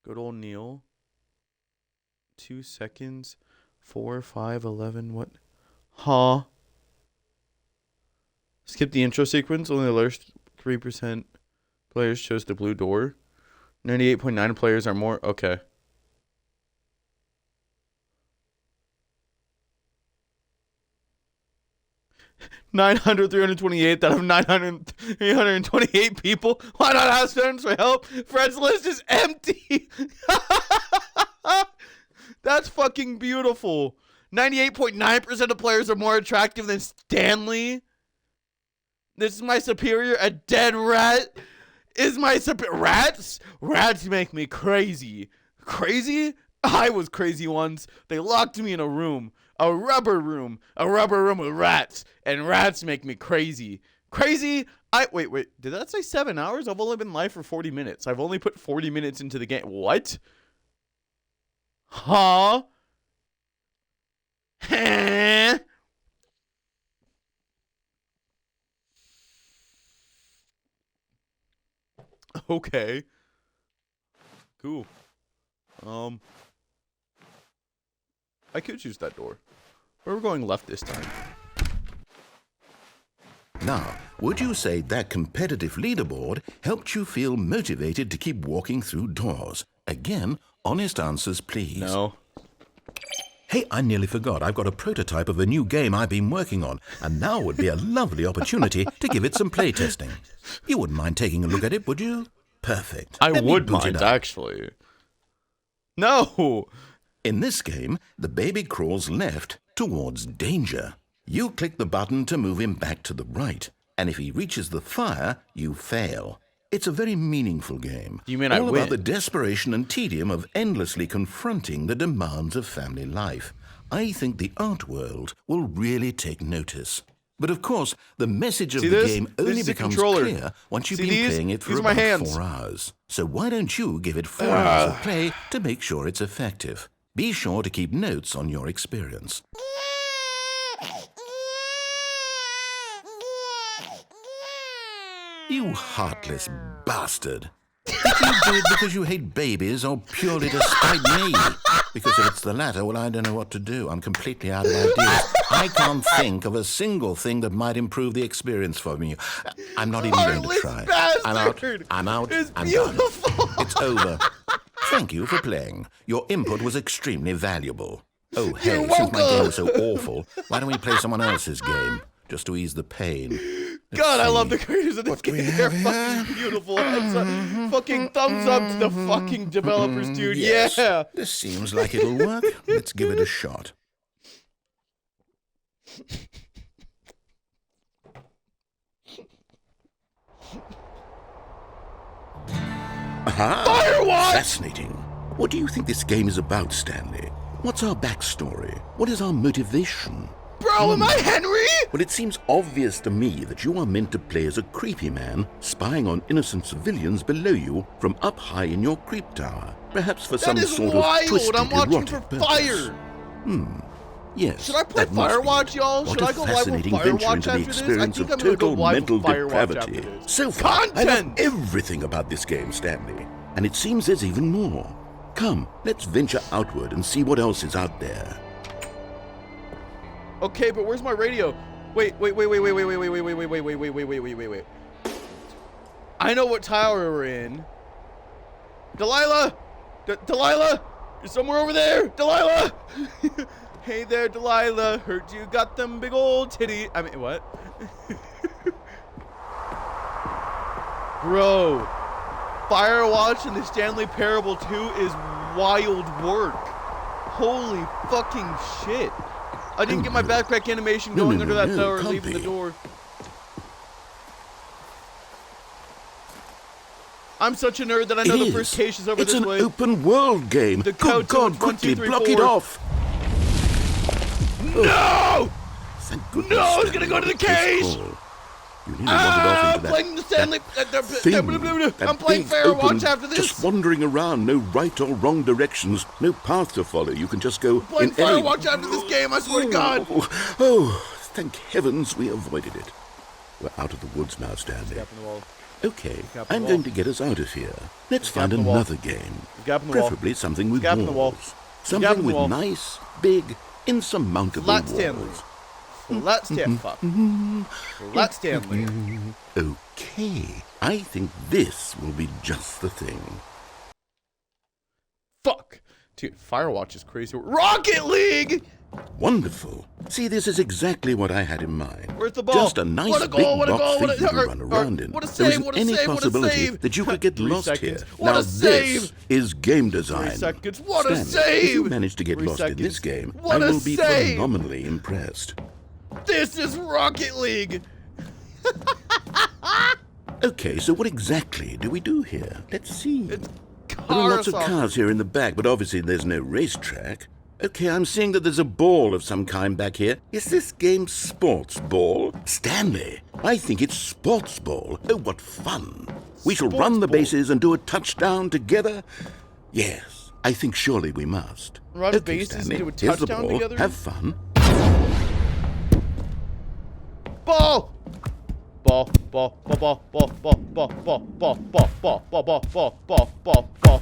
Good old Neil. 2 seconds. 4, 5, 11. What? Huh? Skip the intro sequence. Only the last 3% players chose the blue door. 98.9 players are more. Okay. 900, 328 out of 900, 328 people. Why not ask friends for help? Friends list is empty. That's fucking beautiful. 98.9% of players are more attractive than Stanley. This is my superior. A dead rat is my superior. Rats make me crazy. Crazy? I was crazy once. They locked me in a room. A rubber room with rats, and rats make me crazy. Crazy? Wait, did that say 7 hours? I've only been live for 40 minutes. I've only put 40 minutes into the game. What? Huh? Huh? Okay. Cool. I could choose that door. But we're going left this time. Now, would you say that competitive leaderboard helped you feel motivated to keep walking through doors? Again, honest answers, please. No. Hey, I nearly forgot. I've got a prototype of a new game I've been working on, and now would be a lovely opportunity to give it some playtesting. You wouldn't mind taking a look at it, would you? Perfect. I Let me would boot it mind, up. actually. No! In this game, the baby crawls left towards danger. You click the button to move him back to the right, and if he reaches the fire, you fail. It's a very meaningful game. You mean all I win? about the desperation and tedium of endlessly confronting the demands of family life. I think the art world will really take notice. But of course, the message of See the this? game This only is a becomes controller. clear once you've See been these? playing it for These are my about hands. 4 hours. So why don't you give it 4 hours of play to make sure it's effective? Be sure to keep notes on your experience. You heartless bastard. Did you do it because you hate babies or purely to spite me? Because if it's the latter, well, I don't know what to do. I'm completely out of ideas. I can't think of a single thing that might improve the experience for me. I'm not even going to Heartless try. bastard! I'm out. It's I'm done. beautiful! It's over. Thank you for playing. Your input was extremely valuable. Oh, hey, since my game was so awful, why don't we play someone else's game? Just to ease the pain. God, I love the creators of this game. They're fucking beautiful. Fucking thumbs up to the fucking developers, dude. Yes, Yeah. this seems like it'll work. Let's give it a shot. Aha! Firewatch! Fascinating. What do you think this game is about, Stanley? What's our backstory? What is our motivation? Bro, am I Henry? Well, it seems obvious to me that you are meant to play as a creepy man, spying on innocent civilians below you from up high in your creep tower. Perhaps for some That is sort wild. of twisted, I'm watching erotic for purpose. fire. Yes. Should I play that must be Firewatch, y'all? What Should a I go live with fascinating venture Firewatch into the after this? I experience think of I'm gonna go total live mental with Firewatch depravity. after this. So far, I love Content! everything about this game, Stanley. And it seems there's even more. Come, let's venture outward and see what else is out there. Okay, but where's my radio? Wait. I know what tower we're in. Delilah! Delilah! You're somewhere over there! Delilah! Hey there, Delilah. Heard you got them big old titty. I mean, what? Bro, Firewatch and the Stanley Parable 2 is wild work. Holy fucking shit. I didn't get my backpack animation No, going no, under no, that no, tower, can't leaving the be. door. I'm such a nerd that I know the first cache is over It's this an way. open world game. The Good code to God, it's 1, 2, quickly 3, block it 4. off. No! Thank goodness. No, I was Stanley, gonna go to the close cage! call. You nearly wandered off into that Playing the Stanley. thing, I'm playing big, Firewatch open, after this. Just wandering around, no right or wrong directions, no path to follow. You can just go Playing in any... Firewatch after this game, I swear to God. Oh, thank heavens we avoided it. We're out of the woods now, Stanley. Gap in the wall. Okay, Gap in the I'm wall. going to get us out of here. Let's Gap find in the wall. another game. Gap in the wall. Preferably something with Gap in the wall. walls. Gap in Something the with wall. nice, big, insurmountable Flat walls. Stanley. Flat Stanley. Fuck. Flat Stanley. Okay, I think this will be just the thing. Fuck. Dude, Firewatch is crazy. Rocket League! Wonderful. See, this is exactly what I had in mind. Where's the ball? Just a nice What a big goal, what a box goal, for what a- you to run around in. what a There save, isn't what a any save, what a possibility save. that you could get 3 lost seconds. here. What Now a save. this is game design. 3 seconds. What a Stanley, if you save! manage to get 3 lost in seconds. this game, What I a will be save. phenomenally impressed. This is Rocket League! Okay, so what exactly do we do here? Let's see. It's There are lots of cars. cars here in the back, but obviously there's no racetrack. Okay, I'm seeing that there's a ball of some kind back here. Is this game sports ball? Stanley, I think it's sports ball. Oh, what fun. We shall Sports run the ball. bases and do a touchdown together. Yes, I think surely we must. Run Okay, bases and Stanley, do a here's the touchdown ball. together? Have fun. Ball! Ball, ball, ball, ball, ball, ball, ball, ball, ball, ball, ball, ball, ball, ball, ball, ball, ball.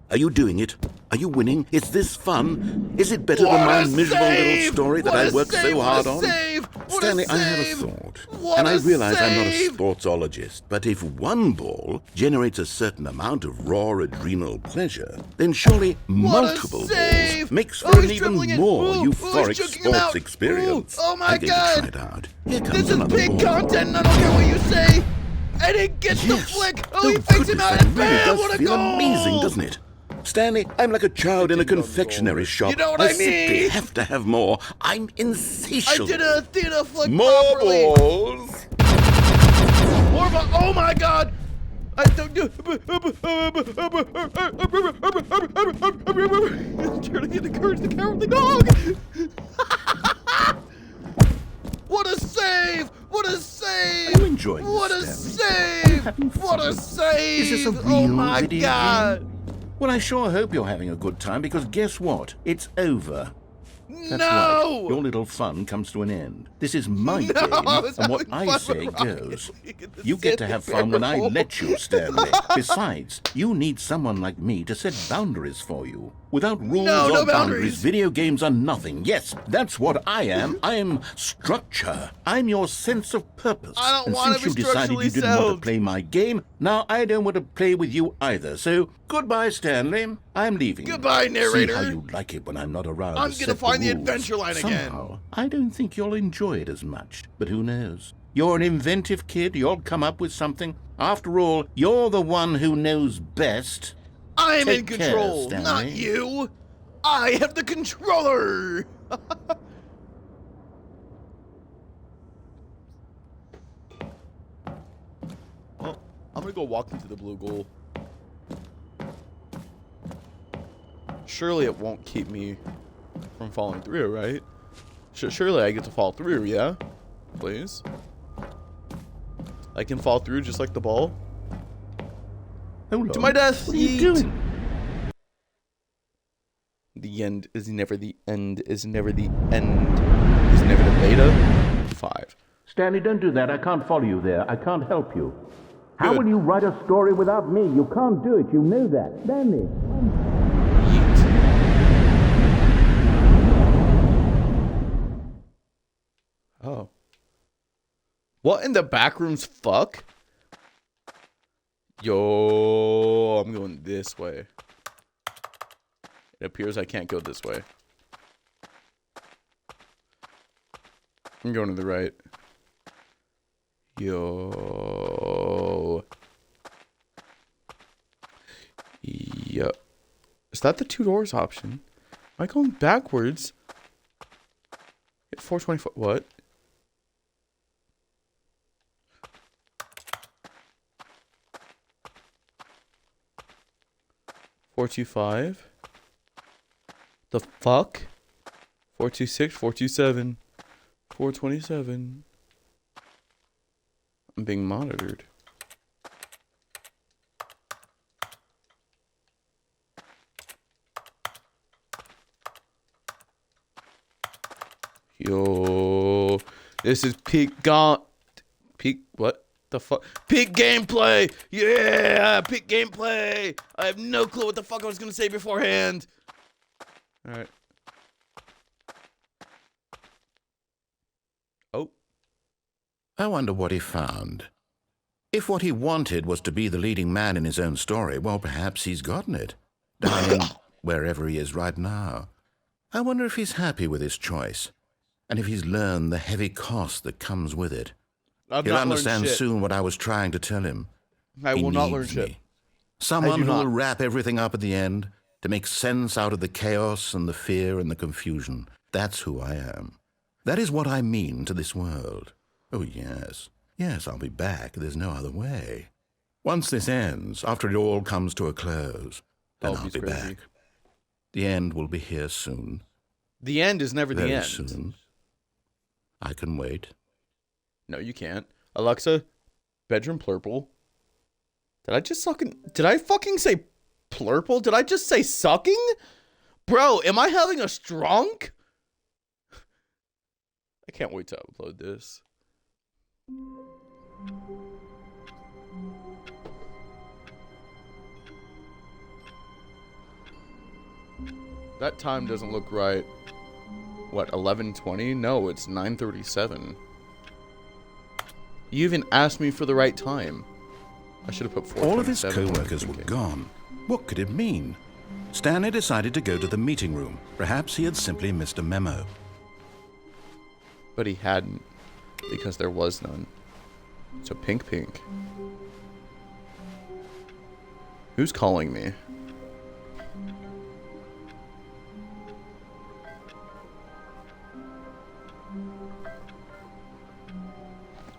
Are you doing it? Are you winning? Is this fun? Is it better than What my a miserable little save! story that What I a worked save! so What a hard on? save! What a Stanley, I have a save! thought. What And I a realize I'm not a save! sportsologist, but if one ball generates a certain amount of raw adrenal pleasure, then surely multiple balls save! makes for Oh, an he's even dribbling it. more Ooh, he's euphoric choking him sports out. experience. Ooh, oh my I'm going God. to try it out. Here comes This is another big ball. content and I don't care what you say! And he gets the Yes. flick! Oh, he fakes him goodness, out that and really bam! does What a feel goal! amazing, doesn't it? Stanley, I'm like a child in a confectionery shop. You know what I simply mean? have to have more. I'm I insatiable. did a theater flick More properly! balls. More ball! Oh my God! I don't do. Trying to get encourage the cowardly dog. What a save! What a save! Are you enjoying this, What a Stanley? save! having What a fun? save! Is this a real Oh my video God! game? Well, I sure hope you're having a good time, because guess what? It's over. That's No! right. Your little fun comes to an end. This is my No, game, I was and what having I fun say with Rocket goes. League at the You get to have fun when I Super Bowl. let you, Stanley. Besides, you need someone like me to set boundaries for you. Without rules No, or no boundaries, boundaries. video games are nothing. Yes, that's what I am. I'm structure. I'm your sense of purpose. I don't and wanna since be you decided you didn't want structurally to play my game, now I don't want to play with you either. So, goodbye, Stanley. I'm leaving. Goodbye, narrator. See how you like it when I'm not around. I'm to gonna set find the rules. adventure line again. Somehow, I don't think you'll enjoy it as much. But who knows? You're an inventive kid. You'll come up with something. After all, you're the one who knows best. I'm in Take care, control, Stanley. not you. I have the controller. Well, I'm gonna go walk into the blue goal. Surely it won't keep me from falling through, right? Surely I get to fall through, yeah? Please? I can fall through just like the ball? Hold To on. my death! What are you Yeet. doing? The end is never the end, is never the end, is never the beta. 5. Stanley, don't do that. I can't follow you there. I can't help you. How Good. will you write a story without me? You can't do it. You know that. Stanley. Yeet. Oh. What in the back rooms, fuck? Yo, I'm going this way. It appears I can't go this way. I'm going to the right. Yo. Yo. Is that the 2 doors option? Am I going backwards? At 424. What? $425. The fuck? 426, 427, 427. I'm being monitored. Yo, this is peak what the fuck? Peak gameplay! Yeah, peak gameplay! I have no clue what the fuck I was gonna say beforehand. Alright. Oh. I wonder what he found. If what he wanted was to be the leading man in his own story, well, perhaps he's gotten it. Down in wherever he is right now. I wonder if he's happy with his choice, and if he's learned the heavy cost that comes with it. He'll understand soon what I was trying to tell him. I will not learn shit. Someone who will wrap everything up at the end to make sense out of the chaos and the fear and the confusion. That's who I am. That is what I mean to this world. Oh, yes. Yes, I'll be back. There's no other way. Once this ends, after it all comes to a close, then I'll be back. The end will be here soon. The end is never the end. Very soon. I can wait. No, you can't. Alexa, bedroom plurple. Did I fucking say plurple? Did I just say sucking? Bro, am I having a strunk? I can't wait to upload this. That time doesn't look right. What, 11:20? No, it's 9:37. You even asked me for the right time. I should have put 4:27. All of his co-workers were gone. What could it mean? Stanley decided to go to the meeting room. Perhaps he had simply missed a memo. But he hadn't, because there was none. So pink. Who's calling me?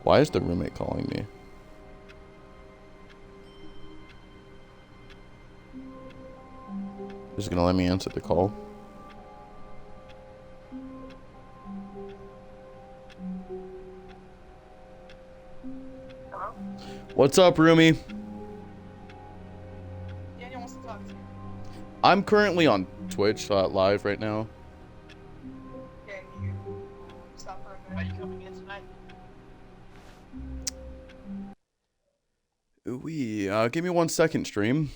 Why is the roommate calling me? Is it gonna let me answer the call? Hello? What's up, roomie? Daniel wants to talk to you. I'm currently on Twitch live right now. Okay, you stop for a minute. Are you coming in tonight? Ooh-wee, give me 1 second, stream.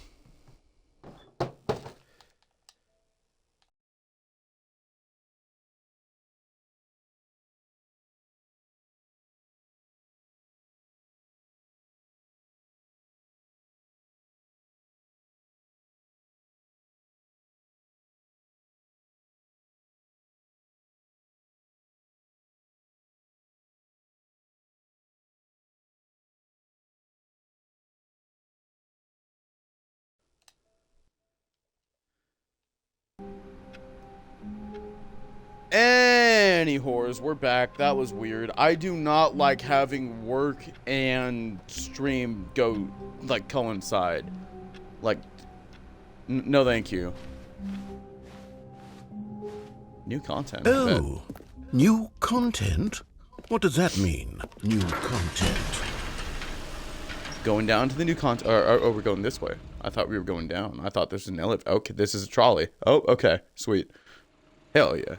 Any whores, we're back. That was weird. I do not like having work and stream go, like, coincide. Like, no thank you. New content. Oh, new content? What does that mean, new content? Going down to the new content. Oh, we're going this way. I thought we were going down. I thought this was an elevator. Okay, this is a trolley. Oh, okay. Sweet. Hell yeah.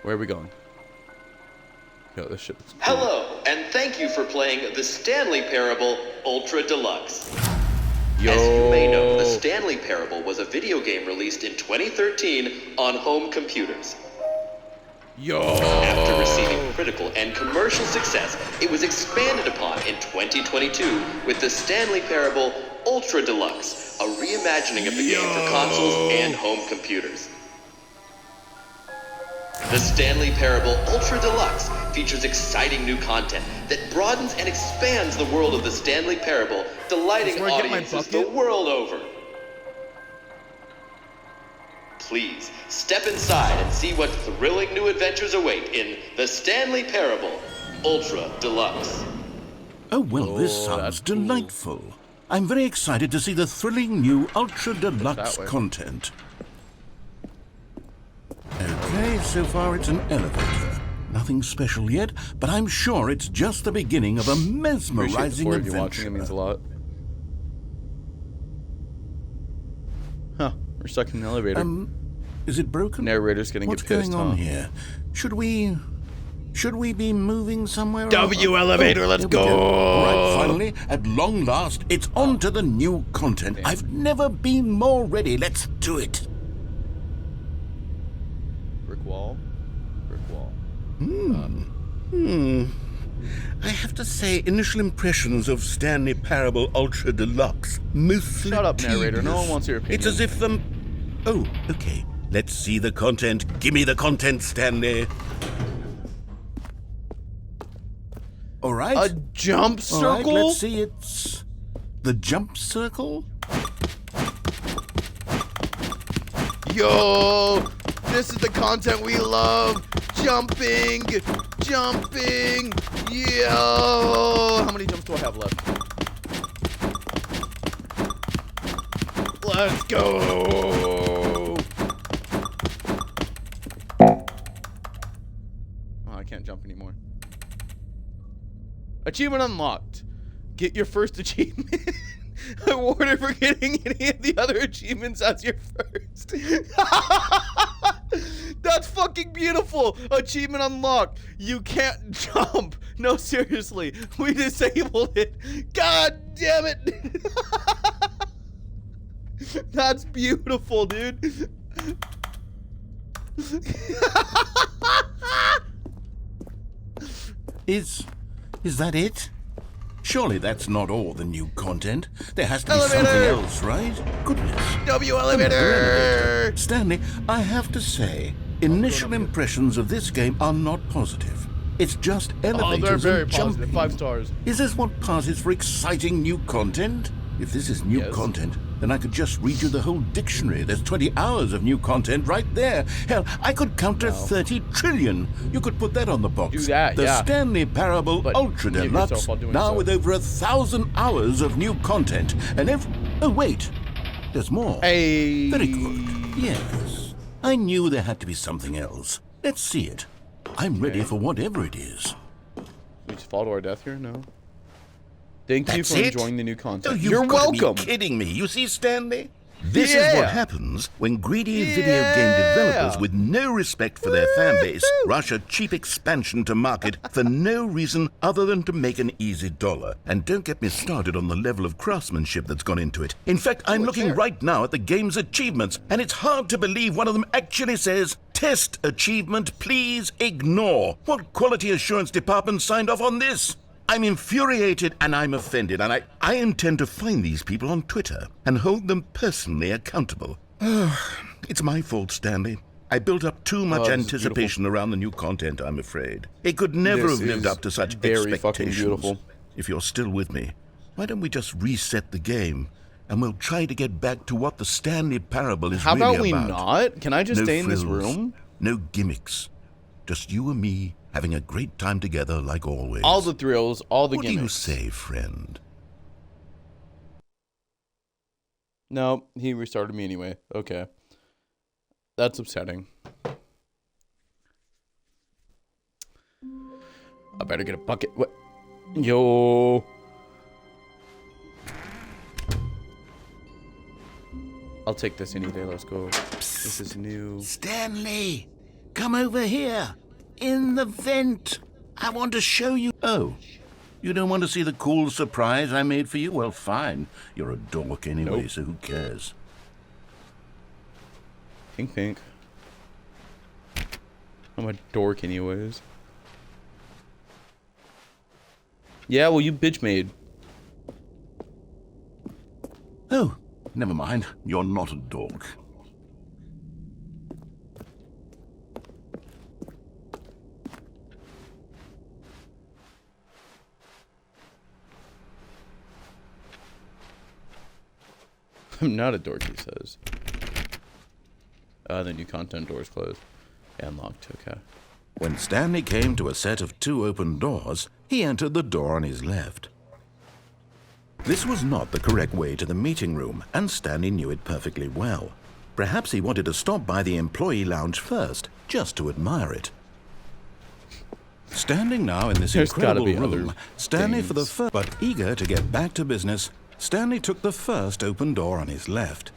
Where are we going? Yo, this shit looks cool. Hello, and thank you for playing the Stanley Parable Ultra Deluxe. Yo. As you may know, the Stanley Parable was a video game released in 2013 on home computers. Yo. After receiving critical and commercial success, it was expanded upon in 2022 with the Stanley Parable Ultra Deluxe, a reimagining of the game for consoles and home computers. The Stanley Parable Ultra Deluxe features exciting new content that broadens and expands the world of the Stanley Parable, delighting Before I get my audiences the bucket? world over. Please, step inside and see what thrilling new adventures await in the Stanley Parable Ultra Deluxe. Oh, well, this Oh, sounds that's cool. delightful. I'm very excited to see the thrilling new Ultra Deluxe That way. content. Okay, so far it's an elevator. Nothing special yet, but I'm sure it's just the beginning of a Appreciate the mesmerizing support. You watching adventure. it means a lot. Huh. We're stuck in an elevator. Is it broken? Narrator's gonna What's get pissed, going on huh? here? Should we be moving somewhere? W elevator, let's there we go. All right, finally, at long last, it's on to the new content. I've never been more ready. Let's do it. Brick wall. Brick wall. I have to say, initial impressions of Stanley Parable Ultra Deluxe mostly Shut up, narrator. No tedious. one wants your opinion. It's as if the... Oh, okay. Let's see the content. Give me the content, Stanley. All right. A jump circle? All right, let's see. It's the jump circle. Yo, this is the content we love. Jumping. Yo. How many jumps do I have left? Let's go. Oh, I can't jump anymore. Achievement unlocked. Get your first achievement. Awarded for getting any of the other achievements as your first. That's fucking beautiful. Achievement unlocked. You can't jump. No, seriously. We disabled it. God damn it. That's beautiful, dude. Is that it? Surely that's not all the new content. There has to be Elevator! something else, right? Goodness. W Another elevator. Stanley, I have to say, initial impressions of this game are not positive. It's just Oh, elevators they're very and positive. jumping. 5 stars. Is this what passes for exciting new content? If this is new Yes. content, then I could just read you the whole dictionary. There's 20 hours of new content right there. Hell, I could count to 30 trillion. You could put that on the box. Do that, the yeah. Stanley Parable But Ultra mute Deluxe, yourself while doing now so. with over 1,000 hours of new content. And oh wait, there's more. Hey. Very good. Yes. I knew there had to be something else. Let's see it. I'm ready for whatever it is. We just fall to our death here? No. Thank you That's for it? enjoying the new Oh, content. you've You're got to welcome. be kidding me. You see, Stanley? This is Yeah. what happens when greedy video game developers with no respect for their fan base rush a cheap expansion to market for no reason other than to make an easy dollar. And don't get me started on the level of craftsmanship that's gone into it. In fact, I'm looking right now at the game's achievements, and it's hard to believe one of them actually says, "Test achievement, please ignore." What quality assurance department signed off on this? I'm infuriated and I'm offended, and I intend to find these people on Twitter and hold them personally accountable. It's my fault, Stanley. I built up too much this is anticipation around the new content, I'm afraid. It could never This have lived is up to such very fucking expectations. beautiful. If you're still with me, why don't we just reset the game and we'll try to get back to what the Stanley Parable is How really about we about. not? Can I just No stay in this frills, room? No gimmicks. Just you and me having a great time together like always. All the thrills, all the What do you gimmicks. say, friend? No, he restarted me anyway. Okay. That's upsetting. I better get a bucket. What? Yo. I'll take this any day. Let's go. This is new. Stanley, come over here. In the vent. I want to show you. Oh, you don't want to see the cool surprise I made for you? Well, fine. You're a dork anyway, Nope. so who cares? Pink, pink. I'm a dork anyways. Yeah, well, you bitch made. Oh, never mind. You're not a dork. I'm not a dork, he says. The new content door's closed. And locked, okay. When Stanley came to a set of 2 open doors, he entered the door on his left. This was not the correct way to the meeting room, and Stanley knew it perfectly well. Perhaps he wanted to stop by the employee lounge first, just to admire it. Standing now in this There's gotta incredible be room, other Stanley for the things. first, but eager to get back to business, Stanley took the first open door on his left.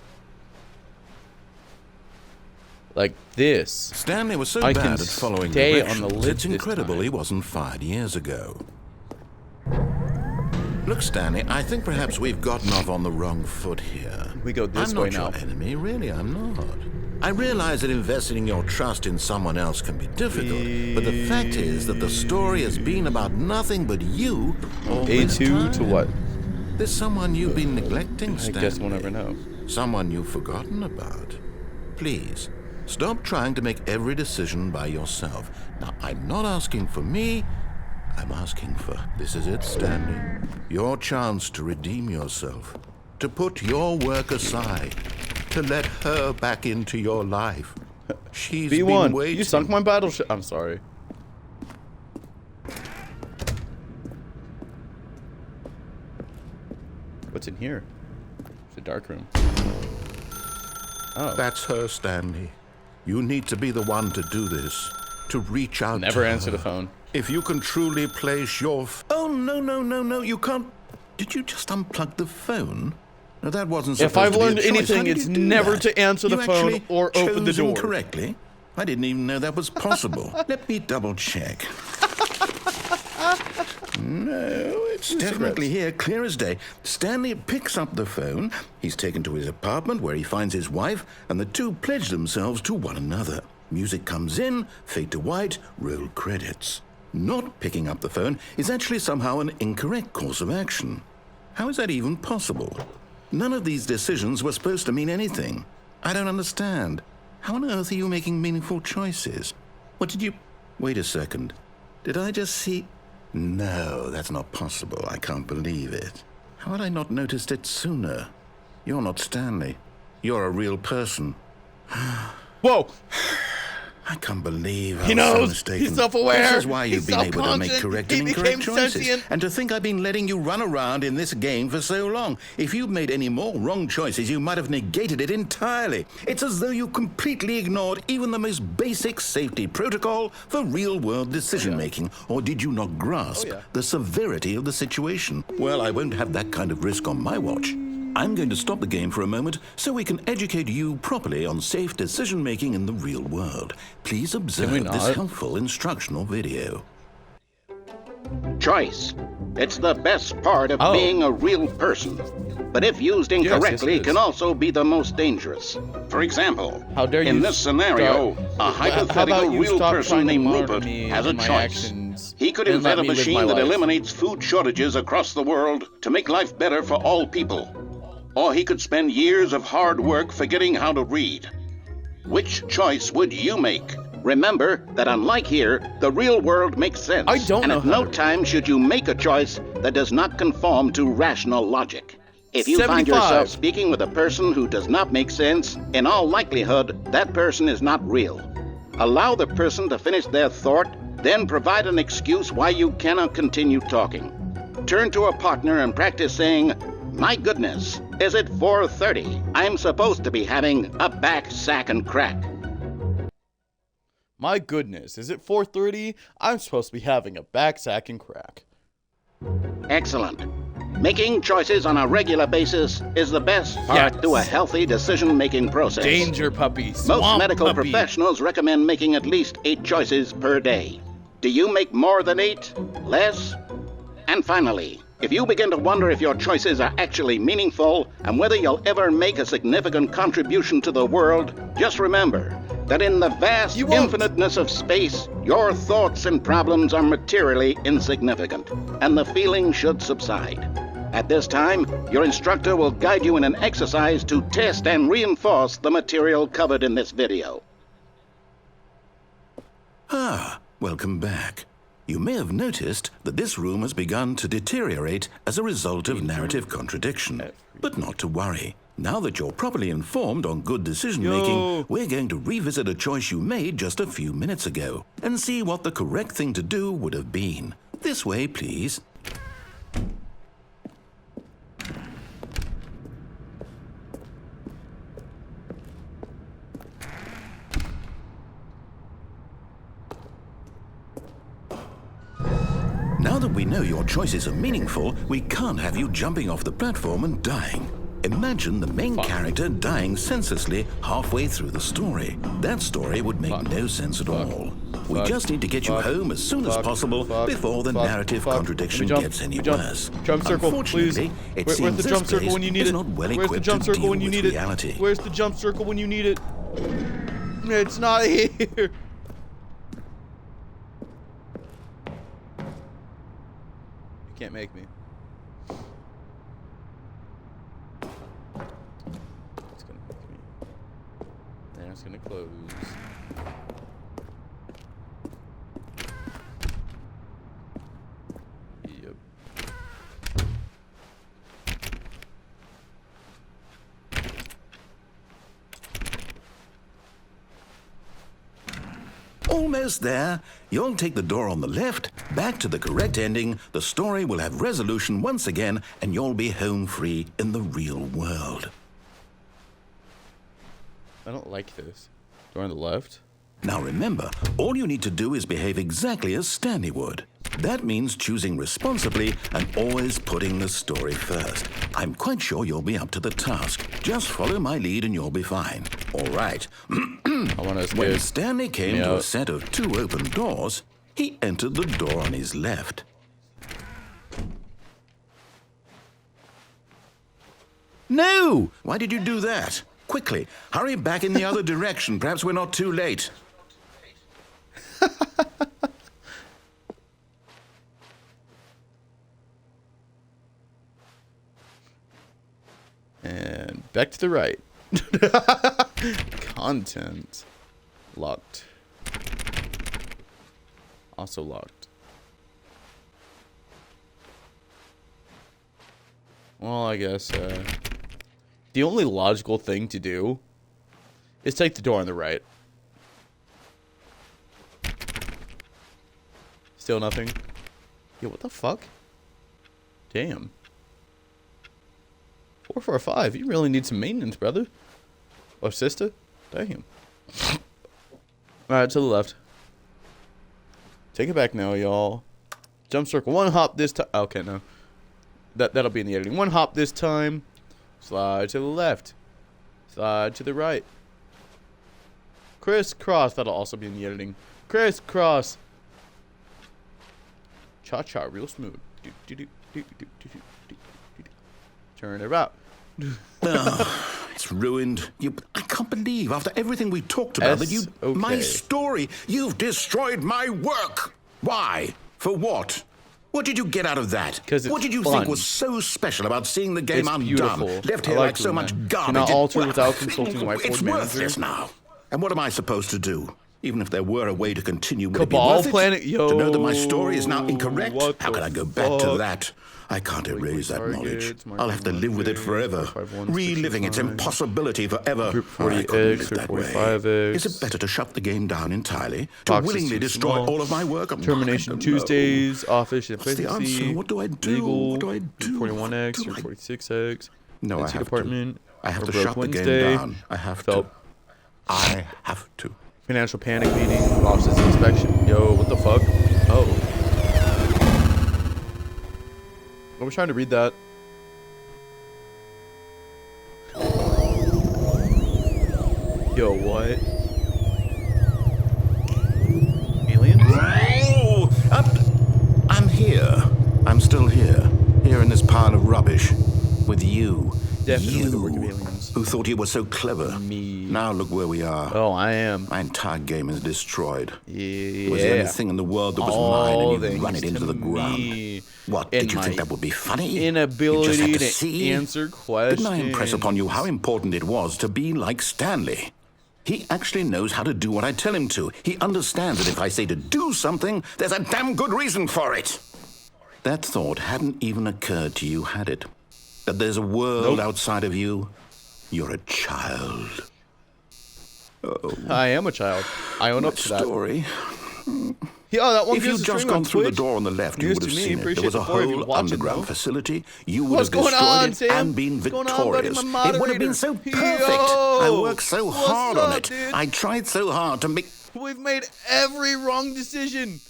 Like this. Stanley was so I bad can at following stay on directions, the lid it's this incredible time. he wasn't fired years ago. Look, Stanley, I think perhaps we've gotten off on the wrong foot here. We go this I'm way not now. your enemy, really, I'm not. I realize that investing your trust in someone else can be difficult, but the fact is that the story has been about nothing but you all this A2 time. to what? There's someone you've been neglecting, I Stanley. guess we'll never know. Someone you've forgotten about. Please, stop trying to make every decision by yourself. Now, I'm not asking for me. I'm asking for, this is it, Stanley. Your chance to redeem yourself. To put your work aside. To let her back into your life. She's been B1, waiting. you sunk my battleship. I'm sorry. What's in here? It's a dark room. Oh. That's her, Stanley. You need to be the one to do this. To reach out Never to answer her. the phone. If you can truly place your... Oh, no, you can't... Did you just unplug the phone? No, that wasn't supposed If I've to be a learned choice. How anything, did it's you do never that? to answer the You phone actually or open the chose door. incorrectly? I didn't even know that was possible. Let me double check. No, it's definitely here, clear as day. Stanley picks up the phone. He's taken to his apartment where he finds his wife, and the two pledge themselves to one another. Music comes in, fade to white, roll credits. Not picking up the phone is actually somehow an incorrect course of action. How is that even possible? None of these decisions were supposed to mean anything. I don't understand. How on earth are you making meaningful choices? What did you... Wait a second. Did I just see... No, that's not possible. I can't believe it. How had I not noticed it sooner? You're not Stanley. You're a real person. Whoa! I can't believe He I was so knows. mistaken. He's self-aware. This is why you've He's been able to make self-conscious. correct He and became incorrect choices. sentient. And to think I've been letting you run around in this game for so long. If you'd made any more wrong choices, you might have negated it entirely. It's as though you completely ignored even the most basic safety protocol for real-world decision-making. Or did you not grasp the severity of the situation? Well, I won't have that kind of risk on my watch. I'm going to stop the game for a moment so we can educate you properly on safe decision-making in the real world. Please observe this not? helpful instructional video. Choice. It's the best part of Oh. being a real person. But if used yes, incorrectly, it is. can also be the most dangerous. For example, How dare you in this scenario, start- a How hypothetical about you real stop person trying to named monitor Rupert me has a and my choice. actions He could and invent let a me live machine my that life. eliminates food shortages across the world to make life better for all people. Or he could spend years of hard work forgetting how to read. Which choice would you make? Remember that unlike here, the real world makes sense. I don't and know at how no to read. time should you make a choice that does not conform to rational logic. If you 75. find yourself speaking with a person who does not make sense, in all likelihood, that person is not real. Allow the person to finish their thought, then provide an excuse why you cannot continue talking. Turn to a partner and practice saying, "My goodness, is it 4:30? I'm supposed to be having a back sack and crack." My goodness, is it 4:30? I'm supposed to be having a back sack and crack. Excellent. Making choices on a regular basis is the best part Yes. to a healthy decision-making process. Danger puppy. Most Swamp medical puppy. professionals recommend making at least 8 choices per day. Do you make more than 8? Less? And finally, if you begin to wonder if your choices are actually meaningful and whether you'll ever make a significant contribution to the world, just remember that in the vast You won't. infiniteness of space, your thoughts and problems are materially insignificant, and the feeling should subside. At this time, your instructor will guide you in an exercise to test and reinforce the material covered in this video. Ah, welcome back. You may have noticed that this room has begun to deteriorate as a result of narrative contradiction. But not to worry. Now that you're properly informed on good decision-making, we're going to revisit a choice you made just a few minutes ago and see what the correct thing to do would have been. This way, please. Now that we know your choices are meaningful, we can't have you jumping off the platform and dying. Imagine the main character dying senselessly halfway through the story. That story would make no sense at all. We just need to get you home as soon as possible before the narrative contradiction gets any worse. Jump circle, please. Unfortunately, it Where's seems the this jump circle place when you need is it? not well Where's the equipped jump to circle deal when you with need it? reality. Where's the jump circle when you need it? It's not here. You can't make me. It's gonna make me. Then it's gonna close. Yep. Almost there. You'll take the door on the left, back to the correct ending, the story will have resolution once again, and you'll be home free in the real world. I don't like this. Door on the left? Now remember, all you need to do is behave exactly as Stanley would. That means choosing responsibly and always putting the story first. I'm quite sure you'll be up to the task. Just follow my lead and you'll be fine. All right. I want to escape. When Stanley came to a set of 2 open doors, he entered the door on his left. No! Why did you do that? Quickly, hurry back in the other direction. Perhaps we're not too late. And back to the right. Content. Locked. Also locked. Well, I guess, the only logical thing to do is take the door on the right. Still nothing? Yo, what the fuck? Damn. 445, you really need some maintenance, brother. Or sister? Damn. Alright, to the left. Take it back now, y'all. Jump circle. 1 hop this time. Okay, no. That'll be in the editing. 1 hop this time. Slide to the left. Slide to the right. Crisscross. That'll also be in the editing. Crisscross. Cha-cha, real smooth. Turn it about. It's ruined. I can't believe, after everything we talked about, that you... okay. My story. You've destroyed my work. Why? For what? What did you get out of that? 'Cause it's what did you fun. think was so special about seeing the game It's undone? beautiful. Left I here like like so doing much that. garbage. Cannot alter without consulting whiteboard It's manager. worthless now. And what am I supposed to do? Even if there were a way to continue, would Cabal it be worth Planet? it? Yo, To know that my story is now incorrect? what How the can I go back to fuck? that? I can't erase that knowledge. targets, I'll have to live with it forever, 551, reliving its 65. impossibility forever. Group I couldn't 40X, live that Group way. 45X. Is it better to shut the game down entirely? To Box is willingly too destroy small. all of my work? Termination I don't Tuesdays, office What's the efficiency, answer? What do I do? legal, What do I do? 41X, Do or I- 46X, No, I IT have department, to. I have or to broke shut the Wednesday, game down. I have felt to. I have to. financial panic meeting, office inspection. Yo, what the fuck? Oh. I was trying to read that. Yo, what? Aliens? Oh, I'm here. I'm still here. Here in this pile of rubbish. With you. Definitely you, the work of aliens. who thought you were so clever. Me. Now look where we are. Oh, I am. My entire game is destroyed. Yeah. It was the only thing in the world that was mine, All and you run thanks it into to the ground. me. What, And did you think my that would be funny? You just Inability had to to see? answer questions. Didn't I impress upon you how important it was to be like Stanley? He actually knows how to do what I tell him to. He understands that if I say to do something, there's a damn good reason for it. That thought hadn't even occurred to you, had it? That there's a world outside of you? You're a child. I am a child. I own up to that. Story. Yeah, that one If gives you'd a just stream on gone through the Twitch. door on the left, you News would have to me. seen it. There Appreciate was a the 4 of you whole watching, underground though. facility. You would What's have going destroyed on, it Sam? and been What's going on, buddy? victorious. My It would have been so moderator. perfect. Yo! I worked so What's hard on up, it. dude? I tried so hard to make We've made every wrong decision.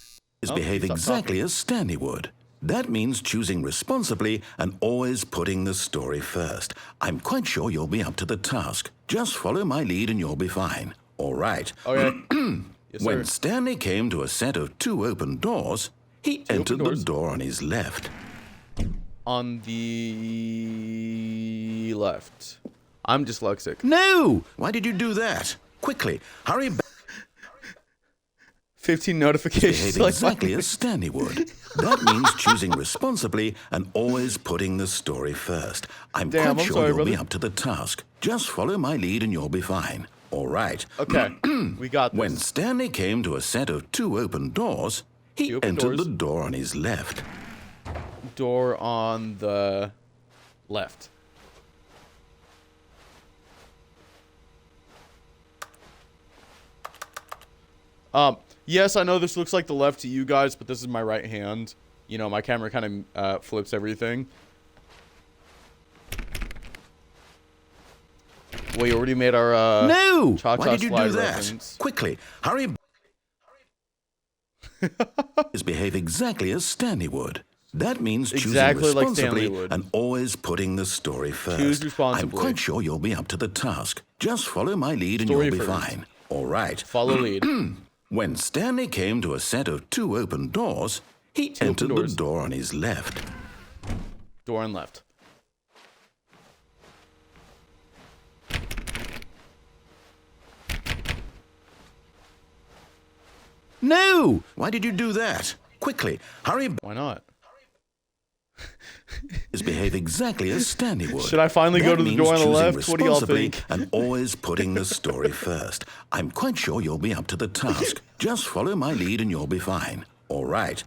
behave stop exactly talking. as Stanley would. That means choosing responsibly and always putting the story first. I'm quite sure you'll be up to the task. Just follow my lead and you'll be fine. All right. Okay. Yes, When sir. Stanley came to a set of 2 open doors, he entered the doors? door on his left. On the left. I'm dyslexic. No! Why did you do that? Quickly, hurry back. 15 notifications. Behave Like, exactly as Stanley would. That means choosing responsibly and always putting the story first. I'm Damn, quite I'm sure sorry, you'll be brother. up to the task. Just follow my lead and you'll be fine. All right. Okay, we got this. When Stanley came to a set of 2 open doors, he Two open entered doors. the door on his left. Door on the left. Yes, I know this looks like the left to you guys, but this is my right hand. You know, my camera kind of flips everything. We already made our No! Cha-Cha Why did you do slide that? reference. Quickly, hurry. Behave exactly as Stanley would. That means choosing Exactly like responsibly Stanley would. and always putting the story first. Choose I'm responsibly. quite sure you'll be up to the task. Just follow my lead and Story you'll be first. fine. All right. Follow lead. When Stanley came to a set of 2 open doors, he Two open entered the doors. door on his left. Door on left. No! Why did you do that? Quickly, hurry. Why not? Behave exactly as Stanley would. Should I finally go That to the means door on the choosing left? What do y'all responsibly think? And always putting the story first. I'm quite sure you'll be up to the task. Just follow my lead and you'll be fine. All right.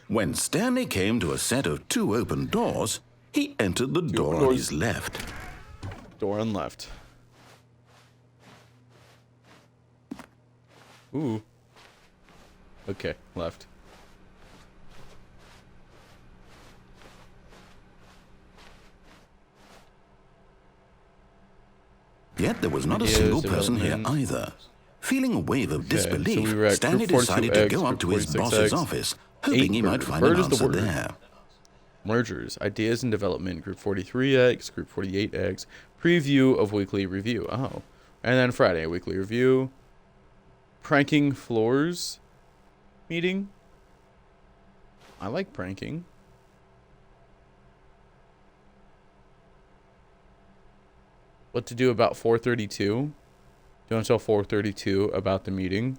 When Stanley came to a set of 2 open doors, he entered the door open on doors. his left. Door on left. Ooh. Okay, left. Yet there was not a Ideas, single person here development. either. Feeling a wave of so disbelief, we were at Stanley group 42 decided to X, go up group to his 46 boss's X. office, hoping he might bird. find Bird an is the answer word. there. Mergers, ideas and development, group 43X, group 48X, preview of weekly review. Oh. And then Friday, a weekly review. Pranking floors meeting. I like pranking. What to do about 432? Don't tell 432 about the meeting.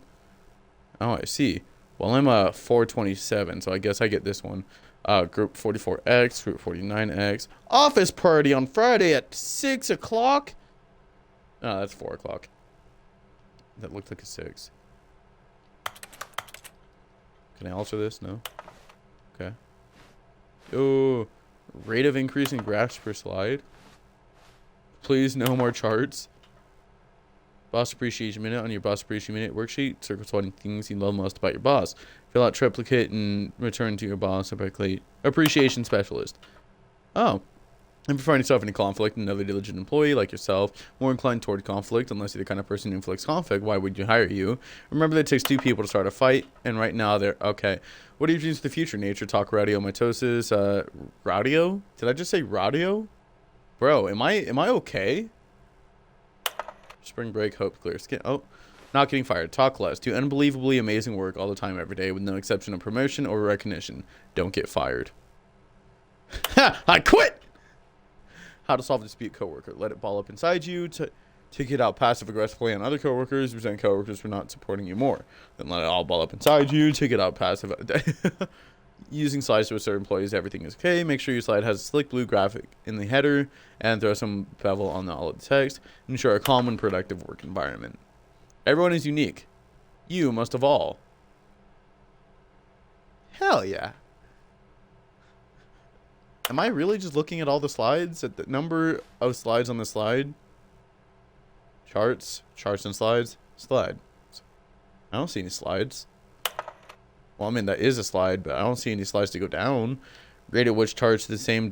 Oh, I see. Well, I'm 427, so I guess I get this one. Group 44X, Group 49X. Office party on Friday at 6 o'clock? Oh, that's 4 o'clock. That looked like a 6. Can I alter this? No? Okay. Oh, rate of increase in graphs per slide. Please, no more charts. Boss appreciation minute on your boss appreciation minute worksheet. Circle 20 things you love most about your boss. Fill out triplicate and return to your boss appreciation specialist. Oh. If you find yourself in a conflict, another diligent employee like yourself, more inclined toward conflict, unless you're the kind of person who inflicts conflict, why would you hire you? Remember that it takes 2 people to start a fight, and right now they're okay. What do you choose for the future? Nature, talk, radio, mitosis, radio? Did I just say radio? Bro, am I okay? Spring break, hope, clear skin. Oh, not getting fired. Talk less. Do unbelievably amazing work all the time, every day, with no exception of promotion or recognition. Don't get fired. Ha! I quit! How to solve a dispute, coworker. Let it ball up inside you. Take it out passive aggressively on other coworkers. Resent coworkers for not supporting you more. Then let it all ball up inside you. Take it out passive. Using slides to assert employees everything is okay. Make sure your slide has a slick blue graphic in the header and throw some bevel on all of the text. Ensure a calm and productive work environment. Everyone is unique. You most of all. Hell yeah. Am I really just looking at all the slides? At the number of slides on the slide? Charts and slides. Slide. I don't see any slides. Well, I mean, that is a slide, but I don't see any slides to go down. Rate at which charts the same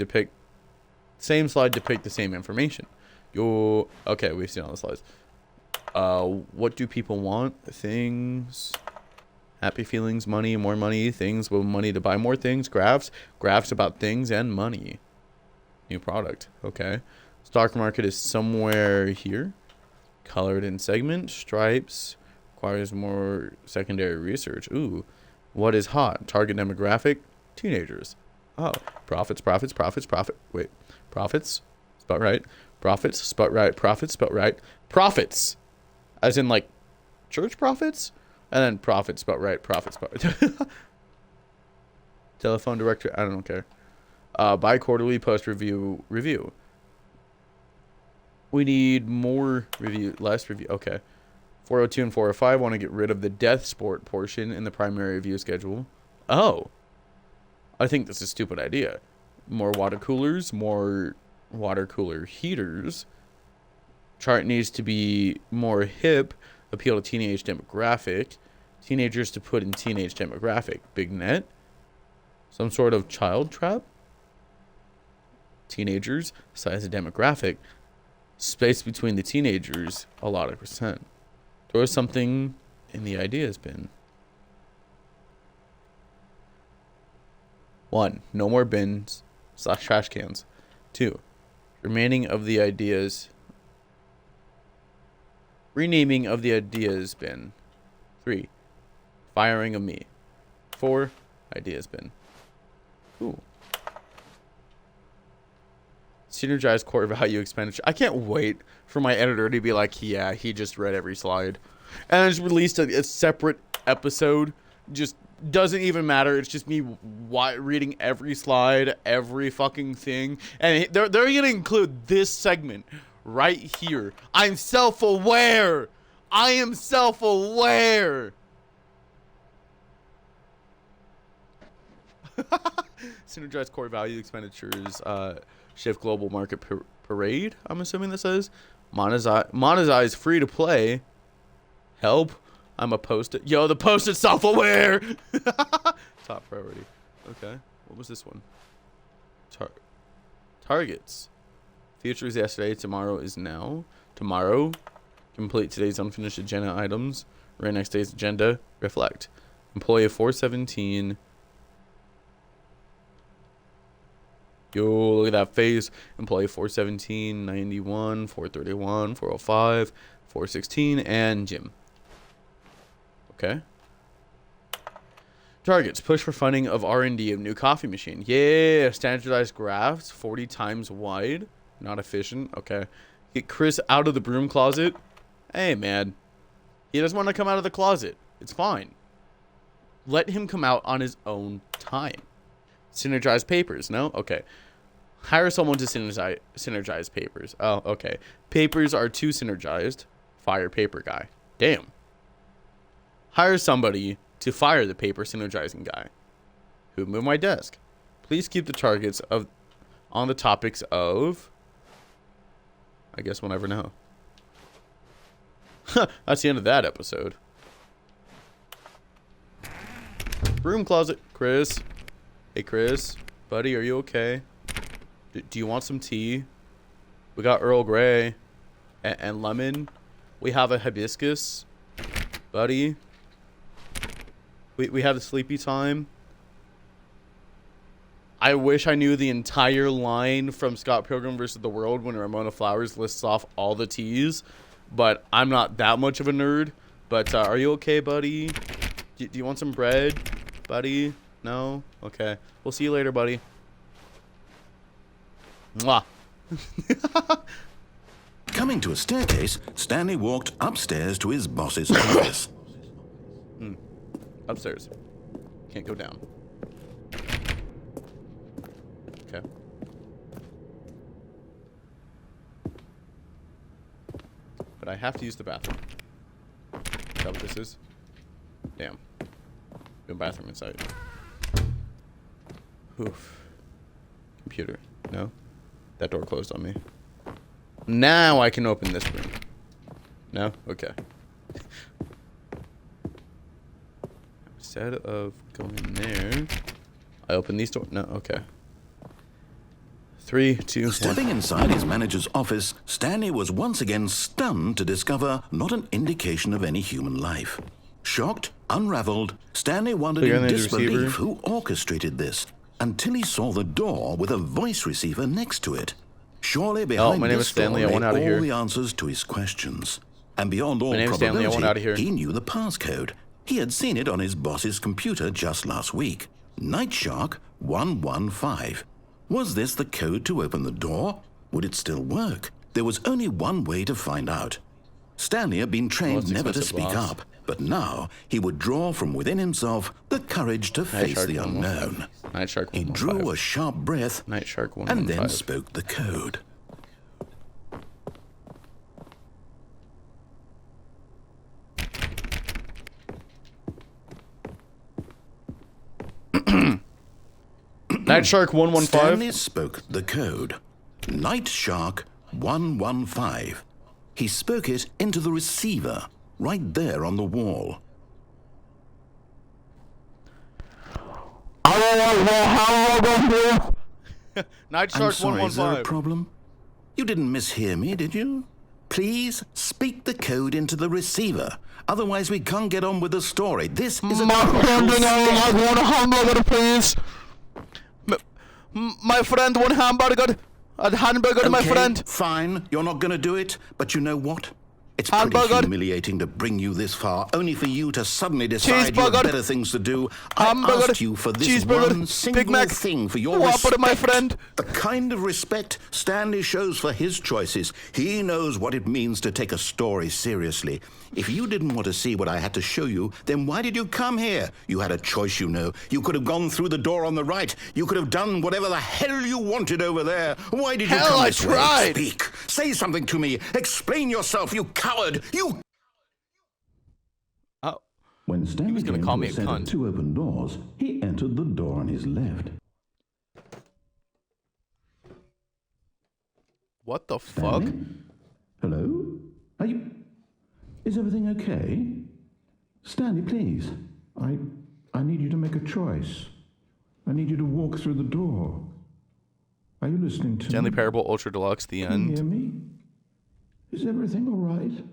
slide depict the same information. Okay, we've seen all the slides. What do people want? Things. Happy feelings, money, more money, things with money to buy more things, graphs about things and money. New product. Okay. Stock market is somewhere here. Colored in segment, stripes, requires more secondary research. Ooh. What is hot? Target demographic, teenagers. Oh, profits. Wait, profits? Spot right. Profits, spot right. Profits, spot right. Profits. As in, like, church profits? And then profits, but right, profits, but telephone director, I don't care. Bi-quarterly post-review review. We need more review, less review. Okay. 402 and 405 want to get rid of the death sport portion in the primary review schedule. Oh. I think this is a stupid idea. More water coolers, more water cooler heaters. Chart needs to be more hip, appeal to teenage demographic. Teenagers to put in teenage demographic. Big net. Some sort of child trap. Teenagers, size of demographic. Space between the teenagers, a lot of percent. Throw something in the ideas bin. 1. No more bins / trash cans. 2. Renaming of the ideas bin. 3. Firing of me. 4. Ideas bin. Ooh. Synergized core value expenditure. I can't wait for my editor to be like, yeah, he just read every slide. And I just released a separate episode. Just doesn't even matter. It's just me reading every slide, every fucking thing. And they're going to include this segment right here. I'm self-aware. I am self-aware. Synergized core value expenditures. Shift global market parade. I'm assuming this is. Monetize free to play. Help. I'm a post-it. Yo, the post-it self-aware. Top priority. Okay. What was this one? Targets. Future is yesterday. Tomorrow is now. Tomorrow. Complete today's unfinished agenda items. Right next day's agenda. Reflect. Employee of 417. Yo, look at that face. Employee 417, 91, 431, 405, 416, and Jim. Okay. Targets. Push for funding of R&D of new coffee machine. Yeah. Standardized graphs. 40 times wide. Not efficient. Okay. Get Chris out of the broom closet. Hey, man. He doesn't want to come out of the closet. It's fine. Let him come out on his own time. Synergize papers. No? Okay. Hire someone to synergize papers. Oh, okay. Papers are too synergized. Fire paper guy. Damn. Hire somebody to fire the paper synergizing guy. Who moved my desk? Please keep the targets on the topics of... I guess we'll never know. That's the end of that episode. Broom closet. Chris. Hey, Chris. Buddy, are you okay? Do you want some tea? We got Earl Grey and lemon. We have a hibiscus. Buddy. We have a sleepy time. I wish I knew the entire line from Scott Pilgrim vs. the World when Ramona Flowers lists off all the teas. But I'm not that much of a nerd. But are you okay, buddy? Do you want some bread, buddy? No? Okay. We'll see you later, buddy. Mwah. Coming to a staircase, Stanley walked upstairs to his boss's office. Upstairs. Can't go down. Okay. But I have to use the bathroom. Is that what this is? Damn. No bathroom inside. Oof. Computer. No? That door closed on me. Now I can open this room. No? Okay. Instead of going there, I open these doors. No? Okay. 3, 2, 1. Stepping inside his manager's office, Stanley was once again stunned to discover not an indication of any human life. Shocked, unraveled, Stanley wondered in disbelief who orchestrated this until he saw the door with a voice receiver next to it. Surely behind my name is Stanley. I want out of here. All the answers to his questions. And beyond all probability, I want out of here. He knew the passcode. He had seen it on his boss's computer just last week. Nightshark 115. Was this the code to open the door? Would it still work? There was only one way to find out. Stanley had been trained Most never to expensive speak boss. up, but now he would draw from within himself the courage to face Shark the 115. unknown. Night Shark He 115. drew a sharp breath Night Shark and then 115. spoke the code. Night Shark 115. Stanley spoke the code. Night Shark 115. He spoke it into the receiver, right there on the wall. Night I'm Shark sorry, is there a 115. problem? You didn't mishear me, did you? Please speak the code into the receiver. Otherwise, we can't get on with the story. This is a crucial step. one hamburger, please. My friend, one hamburger. A hamburger, my Okay, friend. fine. You're not going to do it. But you know what? It's pretty Hamburger. humiliating to bring you this far, only for you to suddenly decide you Cheeseburger. have better things to do. I Hamburger. asked you for this Cheeseburger. one Big single Mac. thing for your Whopper, respect. my friend. The kind of respect Stanley shows for his choices. He knows what it means to take a story seriously. If you didn't want to see what I had to show you, then why did you come here? You had a choice, you know. You could have gone through the door on the right. You could have done whatever the hell you wanted over there. Why did you Hell, come I this way? tried. Speak. Say something to me. Explain yourself, you coward. You... Oh, When Stanley was gonna came call to me a a set cunt. of two open doors, he entered the door on his left. what the fuck? Stanley? Hello? Are you... Is everything okay? Stanley, please. I need you to make a choice. I need you to walk through the door. Are you listening to Stanley me? Parable Ultra Deluxe, the Can you hear end. me? Is everything all right?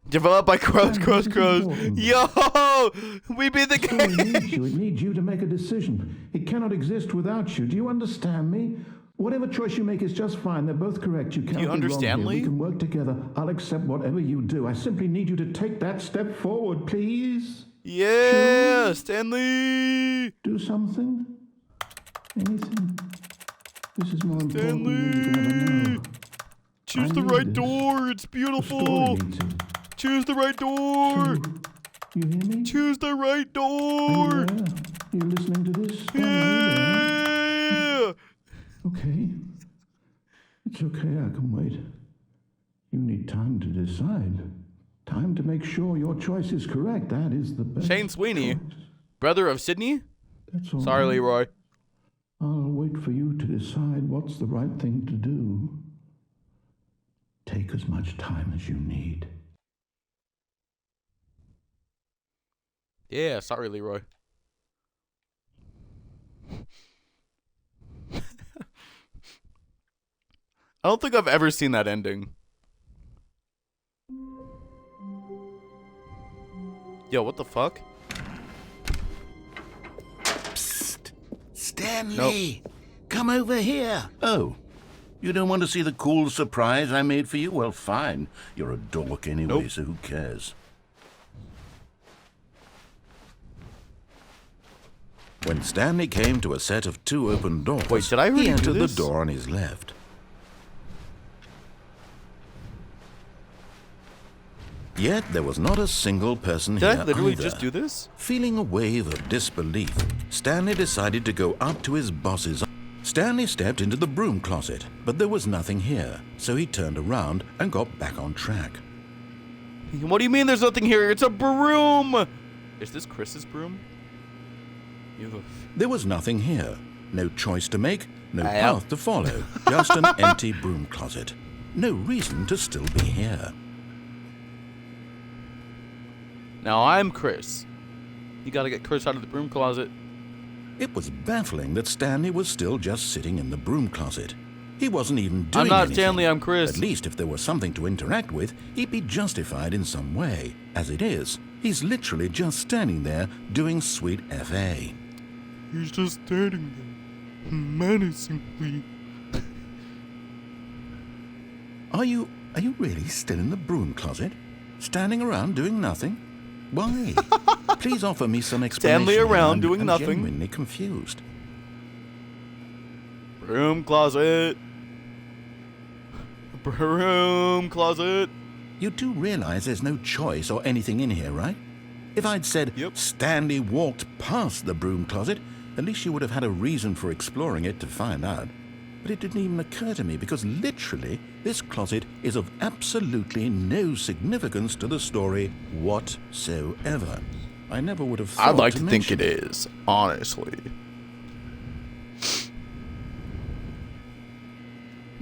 Developed by Cross. This is important. Yo, we beat the Story game. needs you. It needs you to make a decision. It cannot exist without you. Do you understand me? Whatever choice you make is just fine. They're both correct. You can't you be understand, wrong here. Lee? We can work together. I'll accept whatever you do. I simply need you to take that step forward, please. Yeah, Stanley. Do something. Anything. This is more important than you can ever Stanley. know. Choose I the need right this. door. It's The beautiful. story needs it. Choose the right door. You hear me? Choose the right Are door. you there? You listening to this? Stanley, are you there? Yeah. Okay. It's okay, I can wait. You need time to decide. Time to make sure your choice is correct. That is the best. Shane Sweeney, choice. brother of Sydney. That's all. Sorry, right. Leroy. I'll wait for you to decide what's the right thing to do. Take as much time as you need. Yeah, sorry, Leroy. I don't think I've ever seen that ending. Yo, what the fuck? Psst. Stanley, come over here. Oh, you don't want to see the cool surprise I made for you? Well, fine. You're a dork anyway, Nope. so who cares? When Stanley came to a set of two open doors, Wait, did I already he do entered this? the door on his left. Yet there was not a single person Did here I literally either. just do this? Feeling a wave of disbelief, Stanley decided to go up to his boss's. Stanley stepped into the broom closet, but there was nothing here, so he turned around and got back on track. What do you mean there's nothing here? It's a broom! Is this Chris's broom? There was nothing here. No choice to make, no Yep. path to follow, just an empty broom closet. No reason to still be here. Now I'm Chris. You gotta get Chris out of the broom closet. It was baffling that Stanley was still just sitting in the broom closet. He wasn't even doing I'm not anything. Stanley, I'm Chris. At least if there was something to interact with, he'd be justified in some way. As it is, he's literally just standing there doing sweet FA. He's just standing there, menacingly. Are you really still in the broom closet? Standing around doing nothing? Why? Please offer me some explanation. Stanley around I'm doing nothing. Genuinely confused. Broom closet. Broom closet. You do realize there's no choice or anything in here, right? If I'd said Yep. Stanley walked past the broom closet, at least you would have had a reason for exploring it to find out. But it didn't even occur to me because literally this closet is of absolutely no significance to the story whatsoever. I never would have thought I'd like to think mention it is, honestly.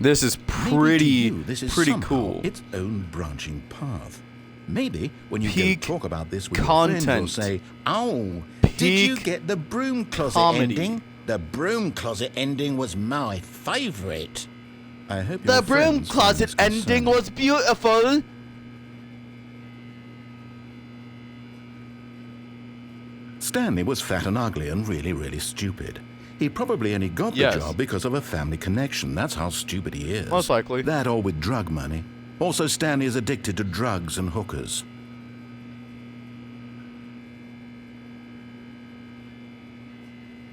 This is Maybe to pretty, you, this is pretty somehow cool. its own branching path. Maybe when you Peak go talk about this with your friends, you'll content. say, "Oh, did you Peak get the broom closet comedy. ending? The broom closet ending was my favorite." I hope The your broom friends find closet this ending concerning. was beautiful. Stanley was fat and ugly and really, really stupid. He probably only got the Yes. job because of a family connection. That's how stupid he is. Most likely. That or with drug money. Also, Stanley is addicted to drugs and hookers.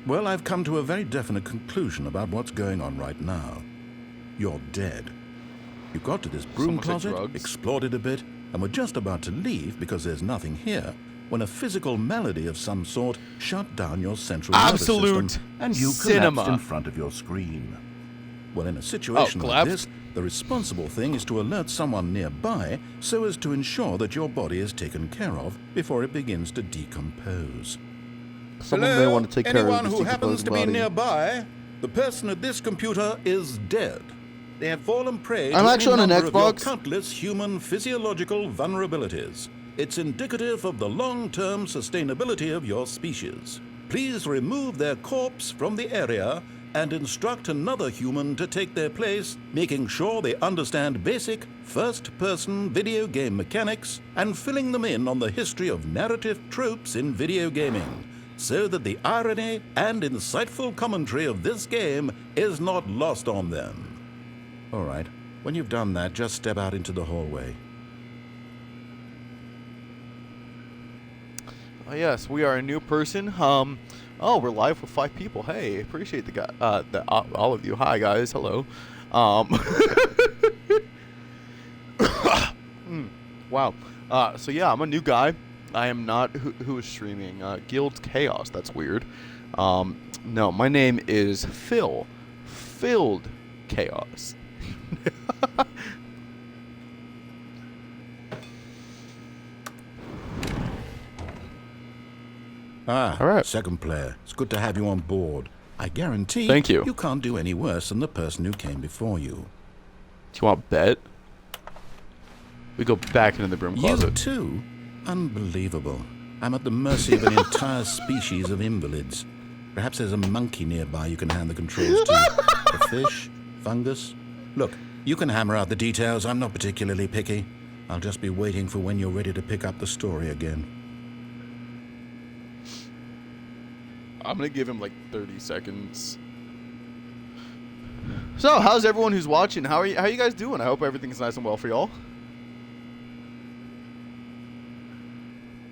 Well, I've come to a very definite conclusion about what's going on right now. You're dead. You got to this broom Someone said closet, drugs. explored it a bit, and were just about to leave because there's nothing here, when a physical malady of some sort shut down your central nervous Absolute system, and you cinema. collapsed in front of your screen. Well, in a situation like collapsed? this, the responsible thing is to alert someone nearby so as to ensure that your body is taken care of before it begins to decompose. Someone may want to take care of Anyone this who happens decomposed to body. be nearby, the person at this computer is dead. They have fallen prey I'm to actually any on an number of your Xbox. countless human physiological vulnerabilities. It's indicative of the long-term sustainability of your species. Please remove their corpse from the area and instruct another human to take their place, making sure they understand basic first-person video game mechanics and filling them in on the history of narrative tropes in video gaming, so that the irony and insightful commentary of this game is not lost on them. All right, when you've done that, just step out into the hallway. Yes, we are a new person. Oh, we're live with 5 people. Hey, appreciate the guy, all of you. Hi, guys. Hello. Wow. So yeah, I'm a new guy. I am not who is streaming. Guild Chaos. That's weird. No, my name is Phil. Filled Chaos. Ah, All right. second player. It's good to have you on board. I guarantee Thank you. you can't do any worse than the person who came before you. Do you want to bet? We go back into the broom You closet. too? Unbelievable. I'm at the mercy of an entire species of invalids. Perhaps there's a monkey nearby you can hand the controls to. A fish? Fungus? Look, you can hammer out the details. I'm not particularly picky. I'll just be waiting for when you're ready to pick up the story again. I'm gonna give him like 30 seconds. So, how's everyone who's watching? How are you guys doing? I hope everything's nice and well for y'all.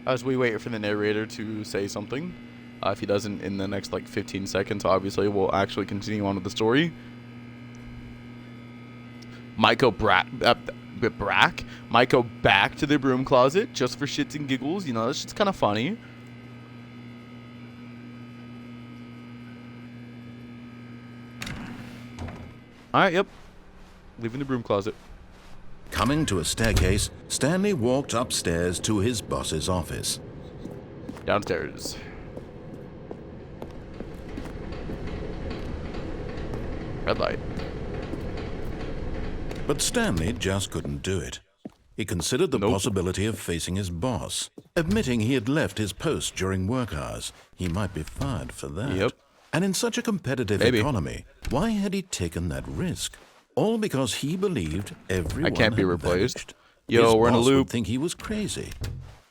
As we wait for the narrator to say something. If he doesn't in the next like 15 seconds, obviously we'll actually continue on with the story. Might go back to the broom closet just for shits and giggles. You know, that's just kind of funny. Alright, yep. Leaving the broom closet. Coming to a staircase, Stanley walked upstairs to his boss's office. Downstairs. Red light. But Stanley just couldn't do it. He considered the possibility of facing his boss. Admitting he had left his post during work hours, he might be fired for that. Yep. And in such a competitive Maybe. economy, why had he taken that risk? All because he believed everyone I can't be had replaced. vanished. Yo, His we're in a boss would loop. think he was crazy.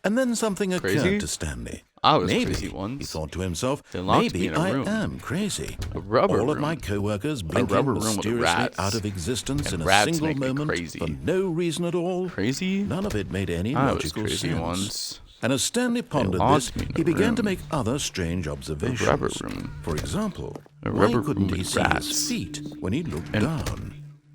And then something occurred Crazy? to Stanley. I was Maybe, crazy once. he thought to himself, They locked me maybe in a I room. am crazy. A rubber All of room. my co-workers blinking rubber room with mysteriously rats. out of existence And in a rats single make me moment crazy. for no reason at all. Crazy? None of it made any I was logical crazy sense. once. And as Stanley pondered locked this, me in he a began to room. make other strange observations. rubber room. For example, A why rubber couldn't room he with see rats. his feet when he looked And- down?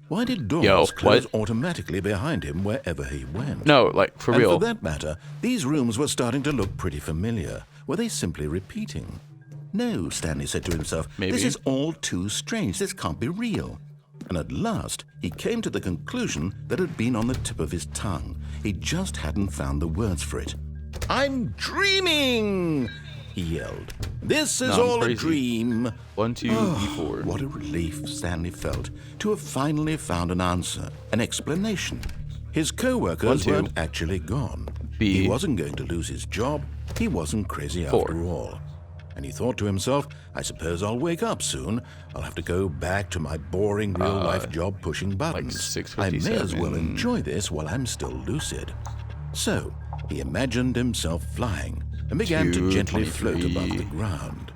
Why did doors Yo, close what? automatically behind him wherever he went? No, like, for And real. for that matter, these rooms were starting to look pretty familiar. Were they simply repeating? No, Stanley said to himself, Maybe. this is all too strange. This can't be real. And at last, he came to the conclusion that had been on the tip of his tongue. He just hadn't found the words for it. I'm dreaming, he yelled. This is No, I'm all a crazy. dream. 1, 2, E4. What a relief Stanley felt to have finally found an answer, an explanation. His co-workers 1, 2. weren't actually gone. B. He wasn't going to lose his job. He wasn't crazy 4. after all. And he thought to himself, I suppose I'll wake up soon. I'll have to go back to my boring real-life job pushing buttons. I may as well 6:57. enjoy this while I'm still lucid. So, he imagined himself flying and began to gently float 2:23. above the ground.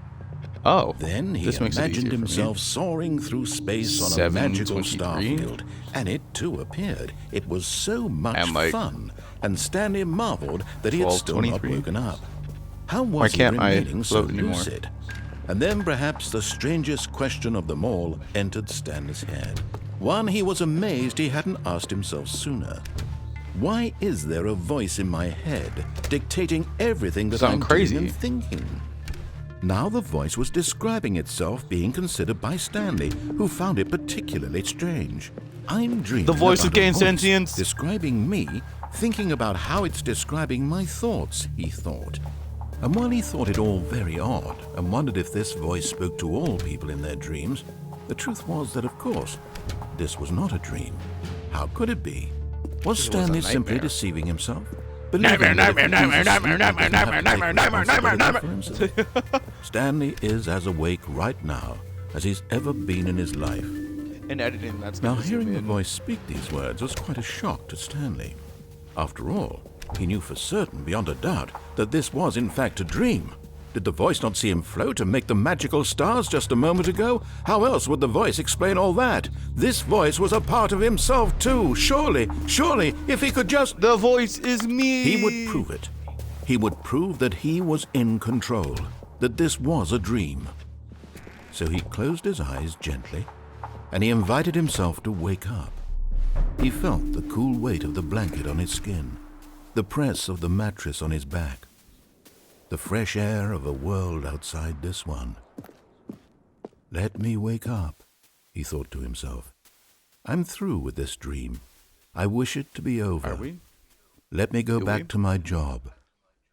Oh, Then he this makes it imagined easier for me. himself soaring through space on a magical 7:23. star field, and it too appeared. It was so much And, like, fun, and Stanley marveled that he had still not 12:23. woken up. How Why was he can't I remaining so float anymore? lucid? And then perhaps the strangest question of them all entered Stanley's head. One he was amazed he hadn't asked himself sooner. Why is there a voice in my head dictating everything that Sound I'm crazy. doing and thinking? Now the voice was describing itself being considered by Stanley, who found it particularly strange. I'm dreaming The voice about of a gain voice sentience. describing me, thinking about how it's describing my thoughts, he thought. And while he thought it all very odd and wondered if this voice spoke to all people in their dreams, the truth was that, of course, this was not a dream. How could it be? Was Stanley simply nightmare. deceiving himself? Believing that if he loses sleep, he doesn't have to take responsibility for himself? Stanley is as awake right now as he's ever been in his life. In editing, that's Now, gonna hearing zoom the in. voice speak these words was quite a shock to Stanley. After all, he knew for certain, beyond a doubt, that this was in fact a dream. Did the voice not see him float and make the magical stars just a moment ago? How else would the voice explain all that? This voice was a part of himself too. Surely, if he could just... The voice is me. He would prove it. He would prove that he was in control, that this was a dream. So he closed his eyes gently, and he invited himself to wake up. He felt the cool weight of the blanket on his skin, the press of the mattress on his back, the fresh air of a world outside this one. Let me wake up, he thought to himself. I'm through with this dream. I wish it to be over. Are we? Let me go Do back we? to my job.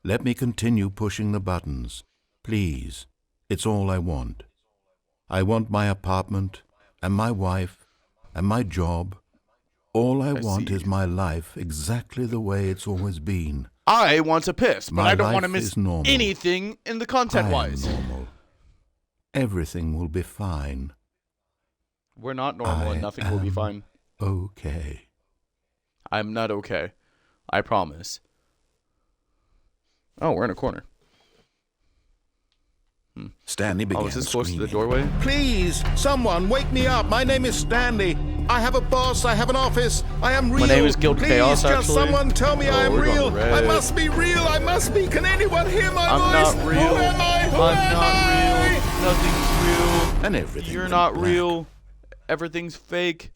Let me continue pushing the buttons. Please, it's all I want. I want my apartment, and my wife, and my job. All I want see. is my life exactly the way it's always been. I want to piss, but My I don't want to life miss is normal. anything in the I content-wise. am normal. Everything will be fine. We're not normal, I and nothing will be am fine. Okay. I'm not okay. I promise. Oh, we're in a corner. Stanley began Oh, is this close to the screaming. doorway? Please, someone, wake me up. My name is Stanley. I have a boss. I have an office. I am real. My name is Guild Please, Chaos, just actually. someone tell me I am we're going real. red. I must be real. I must be. Can anyone hear my I'm voice? not real. Who am I? Who I'm am not I? real. Nothing's real. And everything You're went not black. real. Everything's fake.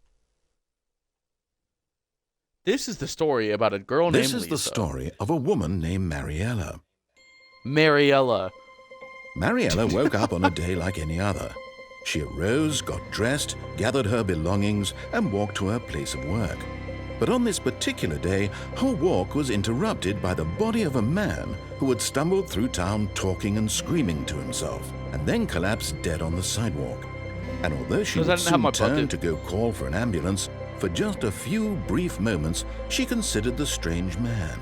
This is the story about a girl named This is Lisa. the story of a woman named Mariella. Mariella. Mariella woke up on a day like any other. She arose, got dressed, gathered her belongings, and walked to her place of work. But on this particular day, her walk was interrupted by the body of a man who had stumbled through town talking and screaming to himself, and then collapsed dead on the sidewalk. And although she Because I would didn't have soon my turn bucket. to go call for an ambulance, for just a few brief moments, she considered the strange man.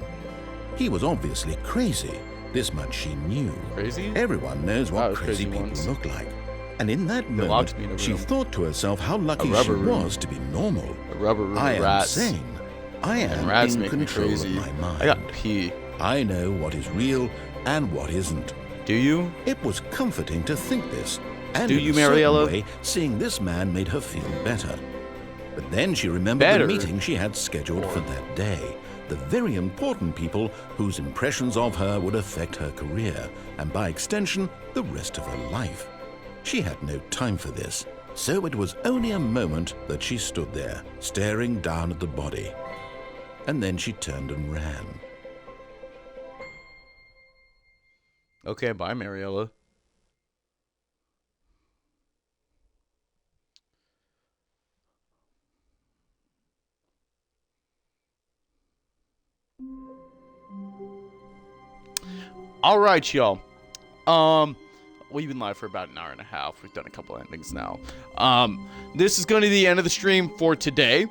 He was obviously crazy. This much she knew. Crazy? Everyone knows what Wow, crazy crazy people ones. look like. And in that They locked me in a moment, she room. thought to herself how lucky A she rubber room. was to be normal. A rubber room I of am rats. sane. I am And rats in make me control of crazy. my mind. I got pee. I know what is real and what isn't. Do you? It was comforting to think this. And Do in you, a certain Mariella? way, seeing this man made her feel better. But then she remembered Better? the meeting she had scheduled for that day. The very important people whose impressions of her would affect her career, and by extension, the rest of her life. She had no time for this. So it was only a moment that she stood there, staring down at the body. And then she turned and ran. Okay, bye, Mariella. All right, y'all. We've been live for about an hour and a half. We've done a couple endings now. This is going to be the end of the stream for today.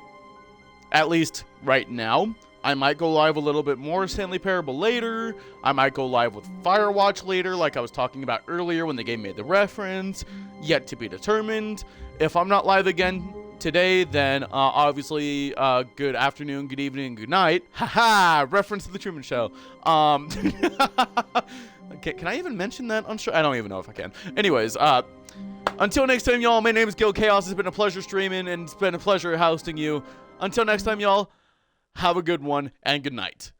At least right now. I might go live a little bit more Stanley Parable later. I might go live with Firewatch later, like I was talking about earlier when the game made the reference. Yet to be determined. If I'm not live again today, then obviously good afternoon, good evening, good night. Haha, reference to the Truman Show. Okay, can I even mention that on show? I don't even know if I can. Anyways, until next time, y'all, my name is Gil Chaos. It's been a pleasure streaming, and it's been a pleasure hosting you. Until next time, y'all, have a good one, and good night.